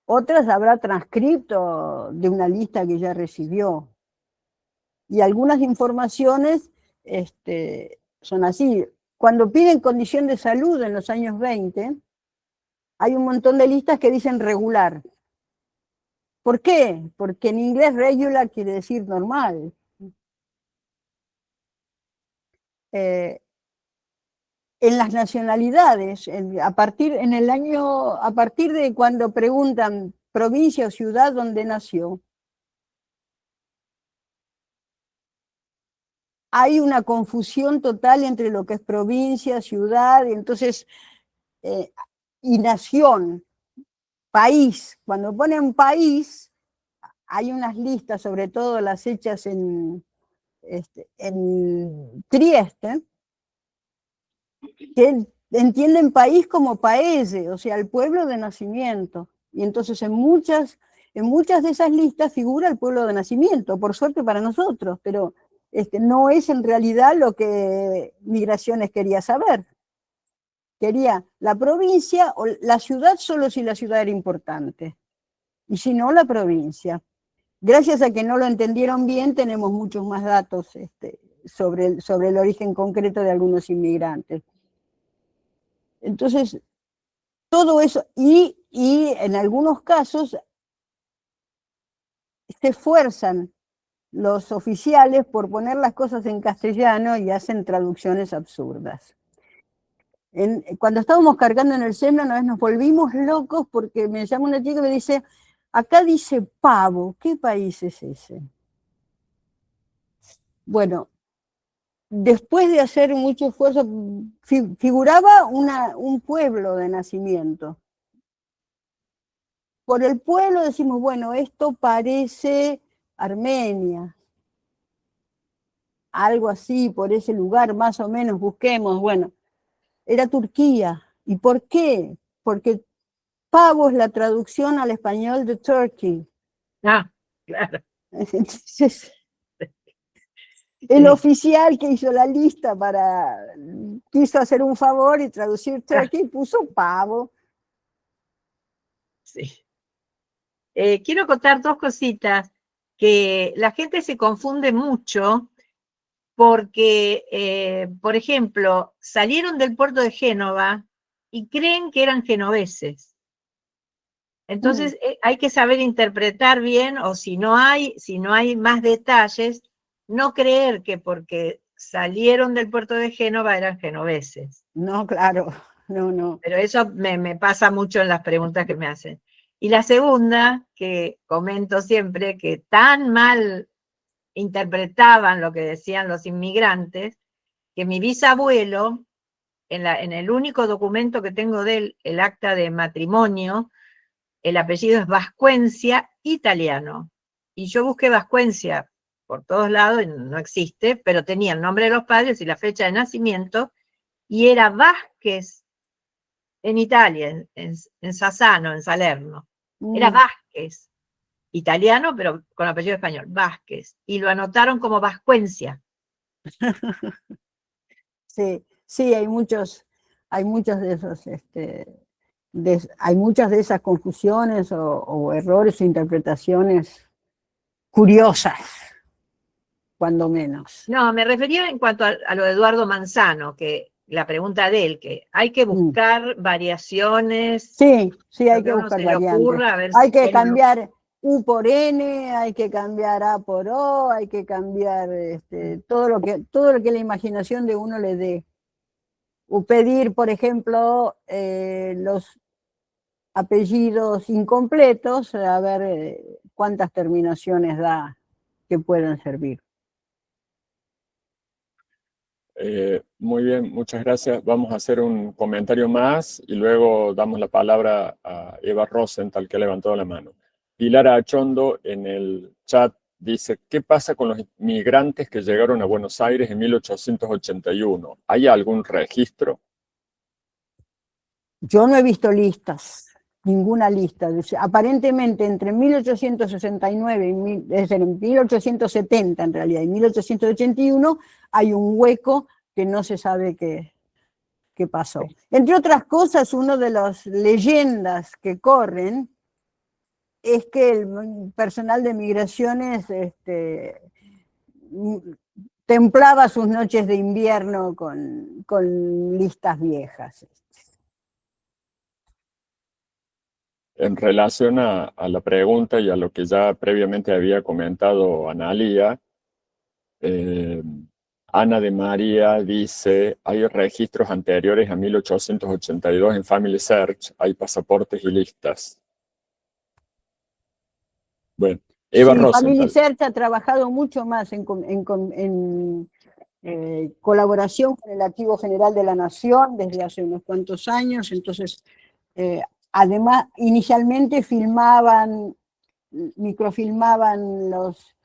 Otras habrá transcripto de una lista que ya recibió. Y algunas informaciones son así. Cuando piden condición de salud en los años 20, hay un montón de listas que dicen regular. ¿Por qué? Porque en inglés regular quiere decir normal. En las nacionalidades, a partir de cuando preguntan provincia o ciudad donde nació, hay una confusión total entre lo que es provincia, ciudad, y entonces, y nación, país. Cuando ponen país, hay unas listas, sobre todo las hechas en Trieste, que entienden país como paese, o sea, el pueblo de nacimiento. Y entonces en muchas de esas listas figura el pueblo de nacimiento, por suerte para nosotros, pero no es en realidad lo que Migraciones quería saber. Quería la provincia o la ciudad solo si la ciudad era importante, y si no, la provincia. Gracias a que no lo entendieron bien, tenemos muchos más datos sobre el origen concreto de algunos inmigrantes. Entonces, todo eso, y en algunos casos se esfuerzan los oficiales por poner las cosas en castellano y hacen traducciones absurdas. Cuando estábamos cargando en el SEMLA, una vez nos volvimos locos porque me llama una chica y me dice, acá dice pavo, ¿qué país es ese? Bueno, después de hacer mucho esfuerzo, figuraba un pueblo de nacimiento. Por el pueblo decimos, bueno, esto parece Armenia, algo así, por ese lugar, más o menos, busquemos, bueno, era Turquía. ¿Y por qué? Porque pavo es la traducción al español de Turkey. Ah, claro. Entonces, el oficial que hizo la lista quiso hacer un favor y traducir Turkey, puso pavo. Sí. Quiero contar dos cositas, que la gente se confunde mucho porque, por ejemplo, salieron del puerto de Génova y creen que eran genoveses. Entonces hay que saber interpretar bien, o si no hay más detalles, no creer que porque salieron del puerto de Génova eran genoveses. No, claro, no. Pero eso me pasa mucho en las preguntas que me hacen. Y la segunda, que comento siempre, que tan mal interpretaban lo que decían los inmigrantes, que mi bisabuelo, en el único documento que tengo de él, el acta de matrimonio, el apellido es Vascuencia italiano. Y yo busqué Vascuencia por todos lados, y no existe, pero tenía el nombre de los padres y la fecha de nacimiento, y era Vázquez en Italia, en Sassano, en Salerno. Era Vázquez, italiano, pero con apellido español, Vázquez. Y lo anotaron como Vascuencia. Sí, hay muchos de esos, hay muchas de esas confusiones o errores o interpretaciones curiosas, cuando menos. No, me refería en cuanto a lo de Eduardo Manzano, que la pregunta de él, que hay que buscar variaciones. Sí, hay que buscar variantes. Hay que cambiar U por N, hay que cambiar A por O, hay que cambiar todo lo que la imaginación de uno le dé. O pedir, por ejemplo, apellidos incompletos, a ver cuántas terminaciones da que puedan servir. Muy bien, muchas gracias. Vamos a hacer un comentario más y luego damos la palabra a Eva Rosenthal, que ha levantado la mano. Pilar Achondo en el chat dice, ¿qué pasa con los migrantes que llegaron a Buenos Aires en 1881? ¿Hay algún registro? Yo no he visto listas, ninguna lista. Aparentemente entre 1869 y es decir, 1870 en realidad y 1881 hay un hueco que no se sabe qué pasó. Entre otras cosas, una de las leyendas que corren es que el personal de migraciones templaba sus noches de invierno con listas viejas. En relación a la pregunta y a lo que ya previamente había comentado Analía, Ana de María dice, hay registros anteriores a 1882 en Family Search, hay pasaportes y listas. Bueno, Eva Sí, Family Rosenthal. Search ha trabajado mucho más en colaboración con el Archivo General de la Nación desde hace unos cuantos años, entonces además inicialmente microfilmaban los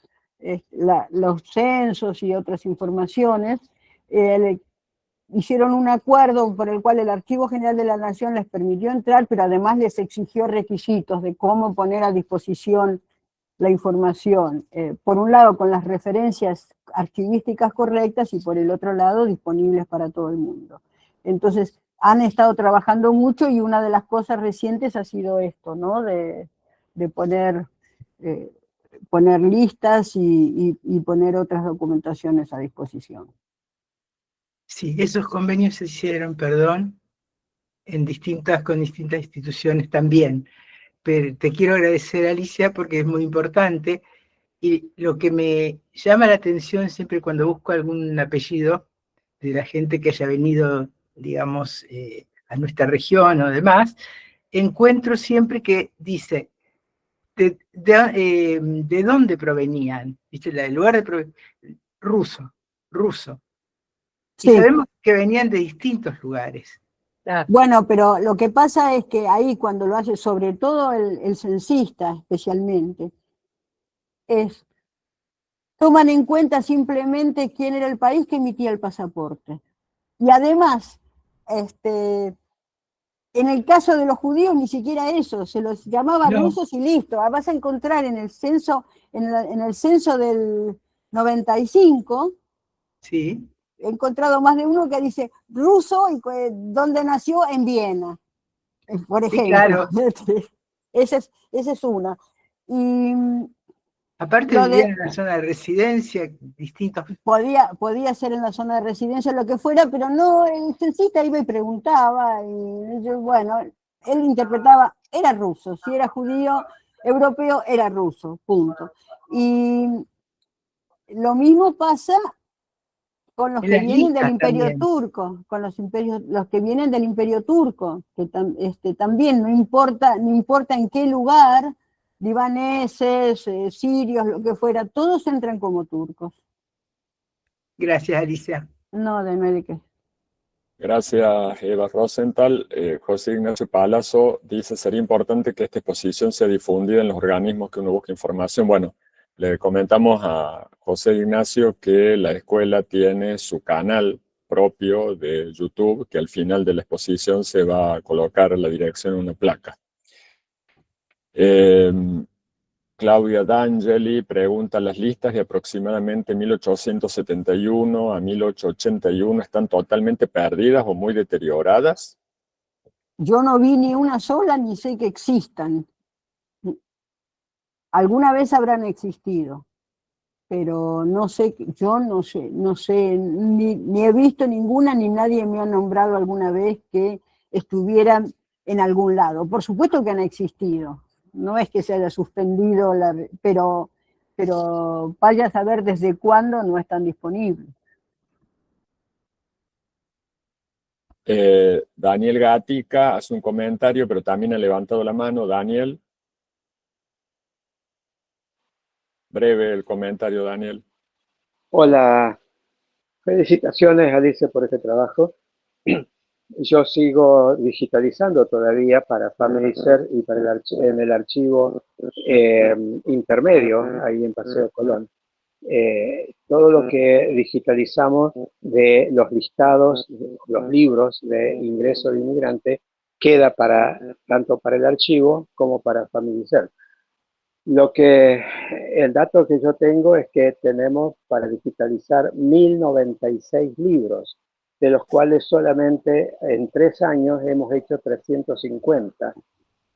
censos y otras informaciones, hicieron un acuerdo por el cual el Archivo General de la Nación les permitió entrar, pero además les exigió requisitos de cómo poner a disposición la información, por un lado con las referencias archivísticas correctas y por el otro lado disponibles para todo el mundo. Entonces han estado trabajando mucho y una de las cosas recientes ha sido esto, ¿no? De poner listas y poner otras documentaciones a disposición. Sí, esos convenios se hicieron, perdón, con distintas instituciones también. Pero te quiero agradecer, Alicia, porque es muy importante. Y lo que me llama la atención siempre cuando busco algún apellido de la gente que haya venido, digamos, a nuestra región o demás, encuentro siempre que dice de dónde provenían, ¿viste? El lugar de ruso. Sí. Y sabemos que venían de distintos lugares. Bueno, pero lo que pasa es que ahí cuando lo hace, sobre todo el censista especialmente, toman en cuenta simplemente quién era el país que emitía el pasaporte. Y además, en el caso de los judíos ni siquiera eso, se los llamaba rusos y listo. Vas a encontrar en el censo, en el censo del 95, sí, he encontrado más de uno que dice ruso y dónde nació, en Viena, por ejemplo. Sí, claro. Esa es una. Y aparte vivían en la zona de residencia, distintos. Podía ser en la zona de residencia, lo que fuera, pero no, el censista iba y preguntaba, y yo, bueno, él interpretaba, era ruso, si era judío, europeo, era ruso, punto. Y lo mismo pasa con los que vienen del Imperio Turco, con los que vienen del Imperio Turco, que también no importa en qué lugar, libaneses, sirios, lo que fuera, todos entran como turcos. Gracias, Alicia. No, de qué. Gracias, Eva Rosenthal. José Ignacio Palazzo dice, sería importante que esta exposición sea difundida en los organismos que uno busca información. Bueno, le comentamos a José Ignacio que la escuela tiene su canal propio de YouTube, que al final de la exposición se va a colocar la dirección en una placa. Claudia D'Angeli pregunta, ¿las listas de aproximadamente 1871 a 1881 están totalmente perdidas o muy deterioradas? Yo no vi ni una sola ni sé que existan. Alguna vez habrán existido, pero no sé, yo no sé, ni he visto ninguna, ni nadie me ha nombrado alguna vez que estuvieran en algún lado. Por supuesto que han existido, no es que se haya suspendido, pero vaya a saber desde cuándo no están disponibles. Daniel Gatica hace un comentario, pero también ha levantado la mano. Daniel. Breve el comentario, Daniel. Hola, felicitaciones Alicia por este trabajo. Yo sigo digitalizando todavía para FamilySearch y para en el archivo intermedio, ahí en Paseo Colón. Todo lo que digitalizamos de los listados, los libros de ingreso de inmigrante, queda tanto para el archivo como para FamilySearch. El dato que yo tengo es que tenemos para digitalizar 1096 libros, de los cuales solamente en 3 años hemos hecho 350.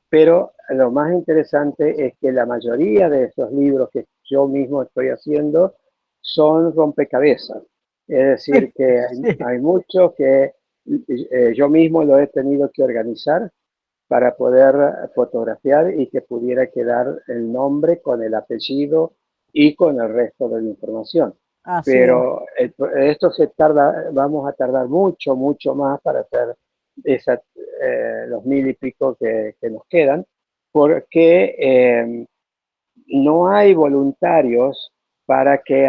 Pero lo más interesante es que la mayoría de esos libros que yo mismo estoy haciendo son rompecabezas. Es decir, que hay muchos que yo mismo lo he tenido que organizar para poder fotografiar y que pudiera quedar el nombre con el apellido y con el resto de la información. Pero esto vamos a tardar mucho, mucho más para hacer los 1000 y pico que nos quedan, porque no hay voluntarios para que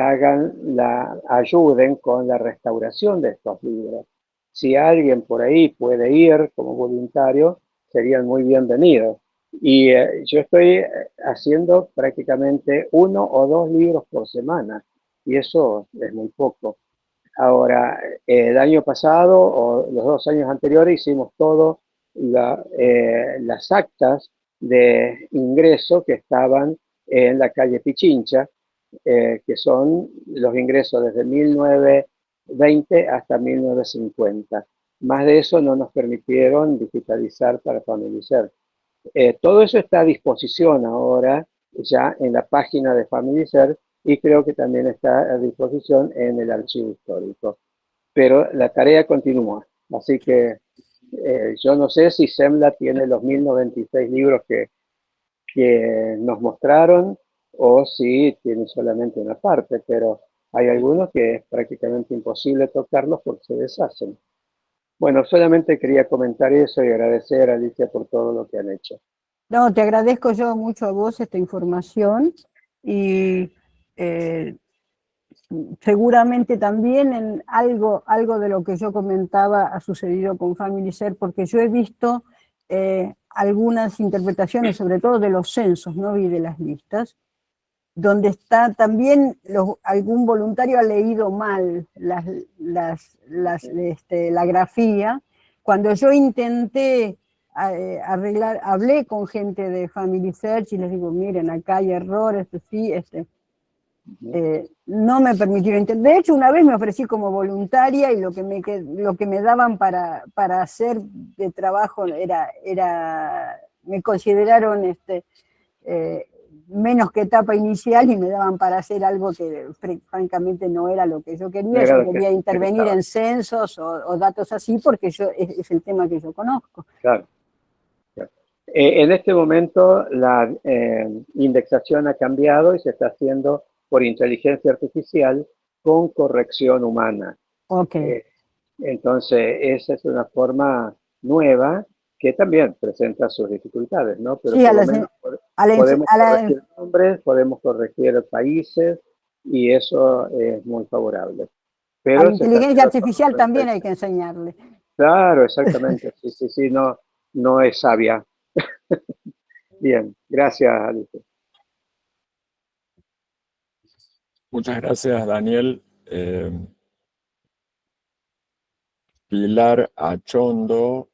ayuden con la restauración de estos libros. Si alguien por ahí puede ir como voluntario, serían muy bienvenidos. Y yo estoy haciendo prácticamente 1 o 2 libros por semana, y eso es muy poco. Ahora, el año pasado o los 2 años anteriores hicimos todo las actas de ingreso que estaban en la calle Pichincha, que son los ingresos desde 1920 hasta 1950. Más de eso no nos permitieron digitalizar para FamilySearch. Todo eso está a disposición ahora ya en la página de FamilySearch y creo que también está a disposición en el archivo histórico. Pero la tarea continúa, así que yo no sé si SEMLA tiene los 1096 libros que nos mostraron o si tiene solamente una parte, pero hay algunos que es prácticamente imposible tocarlos porque se deshacen. Bueno, solamente quería comentar eso y agradecer a Alicia por todo lo que han hecho. No, te agradezco yo mucho a vos esta información y seguramente también en algo de lo que yo comentaba ha sucedido con FamilySearch, porque yo he visto algunas interpretaciones, sobre todo de los censos, ¿no? Y de las listas, donde está también algún voluntario ha leído mal la grafía. Cuando yo intenté arreglar, hablé con gente de FamilySearch y les digo, miren, acá hay errores, sí, no me permitieron. De hecho, una vez me ofrecí como voluntaria y lo que me daban para hacer de trabajo me consideraron menos que etapa inicial y me daban para hacer algo que francamente no era lo que yo quería. Yo quería intervenir en censos o datos así porque es el tema que yo conozco. Claro. En este momento la indexación ha cambiado y se está haciendo por inteligencia artificial con corrección humana. Okay. Entonces, esa es una forma nueva que también presenta sus dificultades, ¿no? Pero sí, por lo menos podemos corregir nombres, podemos corregir países y eso es muy favorable. Pero a la inteligencia artificial también hay que enseñarle. Claro, exactamente. Sí, no es sabia. Bien, gracias, Alicia. Muchas gracias, Daniel. Pilar Achondo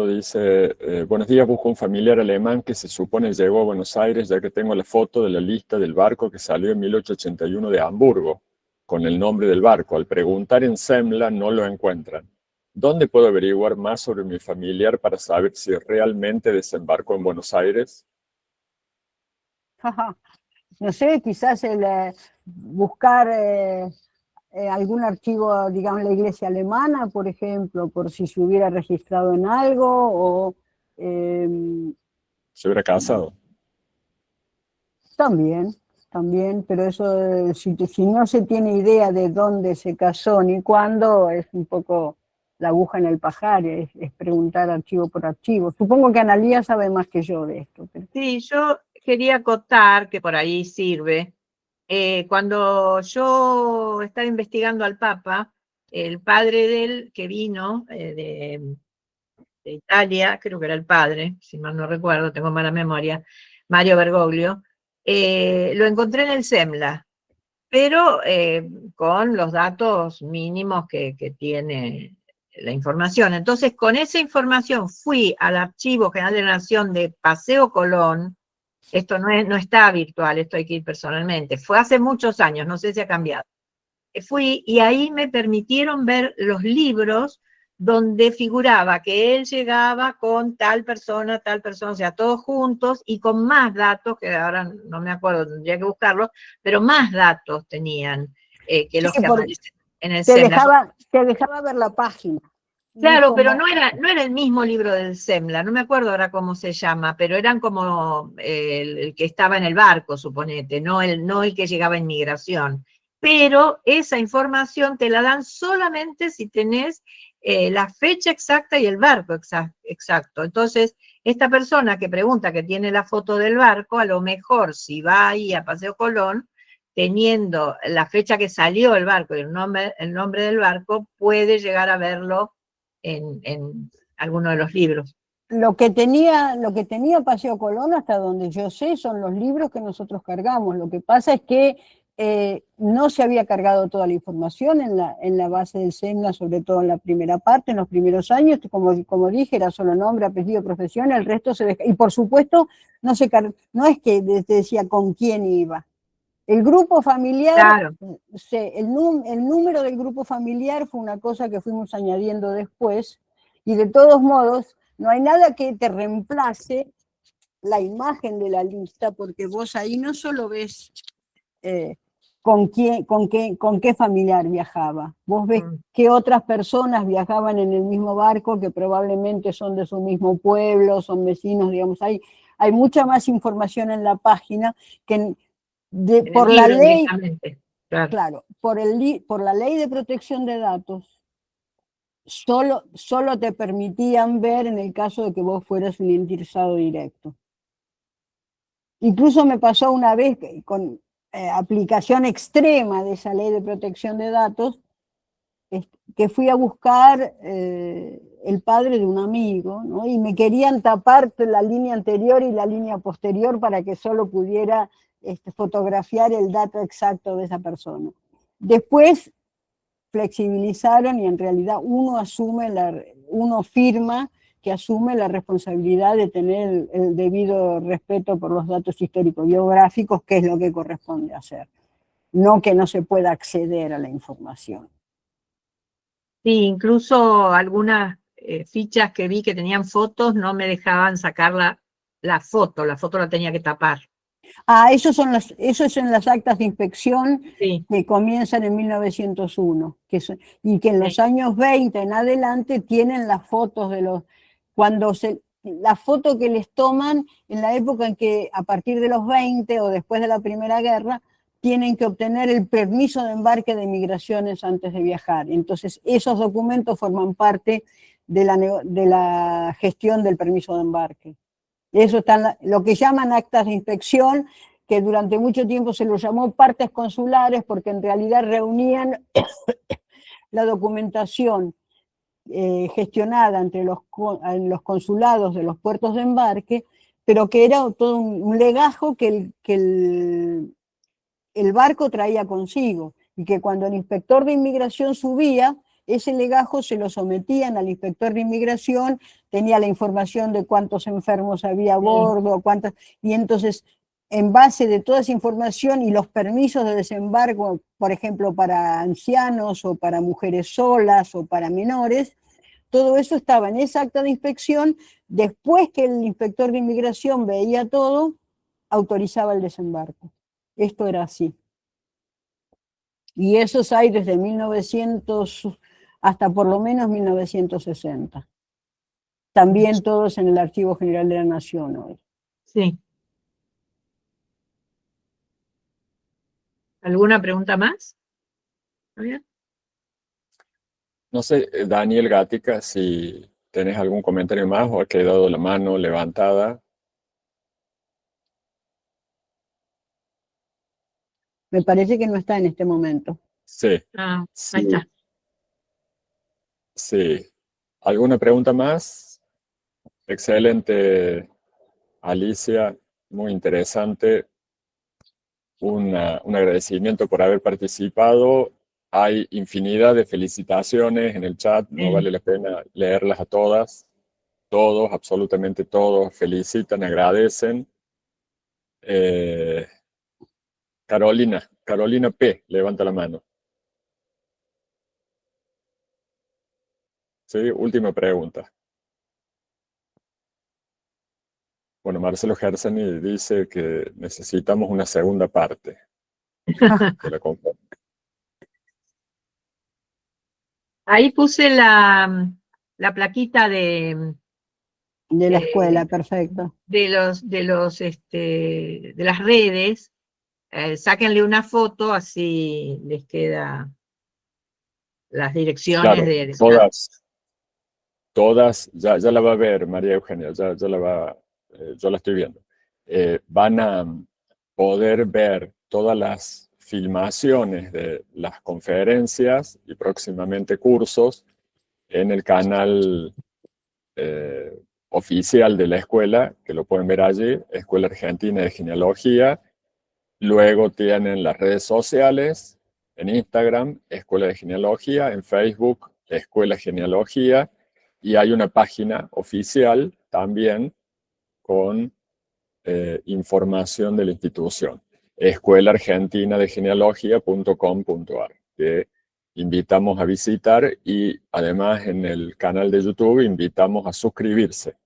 dice, buenos días, busco un familiar alemán que se supone llegó a Buenos Aires, ya que tengo la foto de la lista del barco que salió en 1881 de Hamburgo, con el nombre del barco. Al preguntar en SEMLA no lo encuentran. ¿Dónde puedo averiguar más sobre mi familiar para saber si realmente desembarcó en Buenos Aires? No sé, quizás buscar algún archivo, digamos, la iglesia alemana, por ejemplo, por si se hubiera registrado en algo, o... ¿Se hubiera casado? También, pero eso, si no se tiene idea de dónde se casó ni cuándo, es un poco la aguja en el pajar, es preguntar archivo por archivo. Supongo que Analía sabe más que yo de esto. Pero... Sí, yo quería acotar, que por ahí sirve, cuando yo estaba investigando al Papa, el padre de él, que vino de Italia, creo que era el padre, si mal no recuerdo, tengo mala memoria, Mario Bergoglio, lo encontré en el SEMLA, pero con los datos mínimos que tiene la información. Entonces, con esa información fui al Archivo General de la Nación de Paseo Colón. Esto no está virtual, esto hay que ir personalmente. Fue hace muchos años, no sé si ha cambiado. Fui y ahí me permitieron ver los libros donde figuraba que él llegaba con tal persona, o sea, todos juntos y con más datos, que ahora no me acuerdo, tendría que buscarlos, pero más datos tenían que los que aparecen en el SEMLA. Te dejaba ver la página. Claro, pero no era el mismo libro del SEMLA, no me acuerdo ahora cómo se llama, pero eran como el que estaba en el barco, suponete, no el que llegaba en migración. Pero esa información te la dan solamente si tenés la fecha exacta y el barco exacto. Entonces, esta persona que pregunta que tiene la foto del barco, a lo mejor si va ahí a Paseo Colón, teniendo la fecha que salió el barco y el nombre del barco, puede llegar a verlo en alguno de los libros. Lo que tenía Paseo Colón, hasta donde yo sé, son los libros que nosotros cargamos. Lo que pasa es que no se había cargado toda la información en la base del SEMLA, sobre todo en la primera parte, en los primeros años, como dije, era solo nombre, apellido, profesión, el resto se dejaba. Y por supuesto, no es que decía con quién iba. El grupo familiar, claro. el número del grupo familiar fue una cosa que fuimos añadiendo después, y de todos modos, no hay nada que te reemplace la imagen de la lista, porque vos ahí no solo ves con qué familiar viajaba, vos ves qué otras personas viajaban en el mismo barco, que probablemente son de su mismo pueblo, son vecinos, digamos, hay mucha más información en la página que por la ley, claro, por la ley de protección de datos, solo te permitían ver en el caso de que vos fueras un interesado directo. Incluso me pasó una vez con aplicación extrema de esa ley de protección de datos, que fui a buscar el padre de un amigo, ¿no? Y me querían tapar la línea anterior y la línea posterior para que solo pudiera fotografiar el dato exacto de esa persona. Después flexibilizaron y en realidad uno firma que asume la responsabilidad de tener el debido respeto por los datos histórico-biográficos, que es lo que corresponde hacer, no que no se pueda acceder a la información. Sí, incluso algunas fichas que vi que tenían fotos no me dejaban sacar la foto la tenía que tapar. Eso es en las actas de inspección, sí, que comienzan en 1901, y que en los años 20 en adelante tienen las fotos de la foto que les toman en la época en que a partir de los 20 o después de la Primera Guerra tienen que obtener el permiso de embarque de migraciones antes de viajar. Entonces esos documentos forman parte de la gestión del permiso de embarque. Eso está lo que llaman actas de inspección, que durante mucho tiempo se los llamó partes consulares, porque en realidad reunían la documentación gestionada entre en los consulados de los puertos de embarque, pero que era todo un legajo que el barco traía consigo, y que cuando el inspector de inmigración subía, ese legajo se lo sometían al inspector de inmigración, tenía la información de cuántos enfermos había a bordo, y entonces, en base de toda esa información y los permisos de desembarco, por ejemplo, para ancianos o para mujeres solas o para menores, todo eso estaba en esa acta de inspección. Después que el inspector de inmigración veía todo, autorizaba el desembarco. Esto era así. Y esos hay desde 1900 hasta por lo menos 1960. También todos en el Archivo General de la Nación hoy. Sí. ¿Alguna pregunta más? No sé, Daniel Gatica, si tenés algún comentario más o ha quedado la mano levantada. Me parece que no está en este momento. Sí, Ah, ahí sí, está. sí. ¿Alguna pregunta más? Excelente, Alicia, muy interesante. Un agradecimiento por haber participado. Hay infinidad de felicitaciones en el chat, no vale la pena leerlas a todas. Todos, absolutamente todos, felicitan, agradecen. Carolina P., levanta la mano. Sí, última pregunta. Bueno, Marcelo Gersani dice que necesitamos una segunda parte de la conferencia. Ahí puse la plaquita de De la escuela, perfecto. de las redes. Sáquenle una foto, así les queda las direcciones Claro, de todas, ya la va a ver María Eugenia, ya la va, yo la estoy viendo. Van a poder ver todas las filmaciones de las conferencias y próximamente cursos en el canal oficial de la escuela, que lo pueden ver allí, Escuela Argentina de Genealogía. Luego tienen las redes sociales, en Instagram, Escuela de Genealogía, en Facebook, Escuela Genealogía, y hay una página oficial también con información de la institución, escuelaargentinadegenealogía.com.ar, que invitamos a visitar, y además en el canal de YouTube invitamos a suscribirse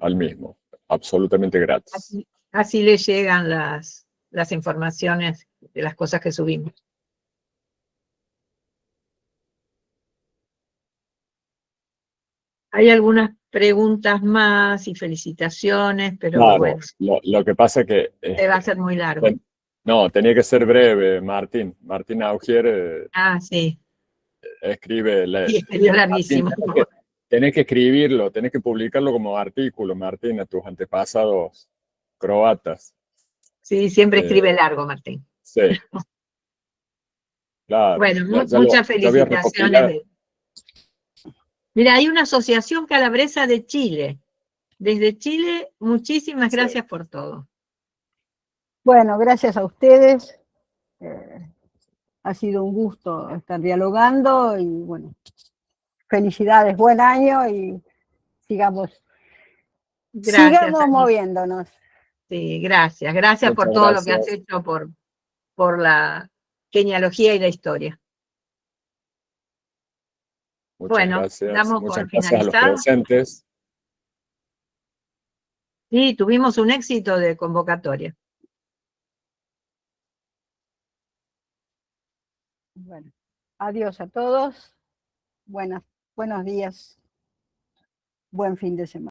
al mismo, absolutamente gratis. así les llegan las informaciones de las cosas que subimos. Hay algunas preguntas más y felicitaciones, pero Claro, bueno, lo que pasa es que se va a hacer muy largo. no, tenía que ser breve, Martín. Martín Augier Ah, sí, escribe. y escribió Martín, larguísimo. tenés que escribirlo, tenés que publicarlo como artículo, Martín, a tus antepasados croatas. Sí, siempre Eh, escribe largo, Martín. sí, claro. Bueno, Ya muchas había felicitaciones. recopilado. Mira, hay una asociación calabresa de Chile. Desde Chile, muchísimas Sí. gracias por todo. Bueno, gracias a ustedes. Ha sido un gusto estar dialogando y bueno, felicidades, buen año y sigamos Gracias, Anita. moviéndonos. Sí, gracias. Gracias por Muchas todo lo que has gracias. hecho por la genealogía y la historia. Muchas Bueno, gracias. damos Muchas por gracias a los finalizado. presentes. Sí, tuvimos un éxito de convocatoria. Bueno, adiós a todos. Buenos días. Buen fin de semana.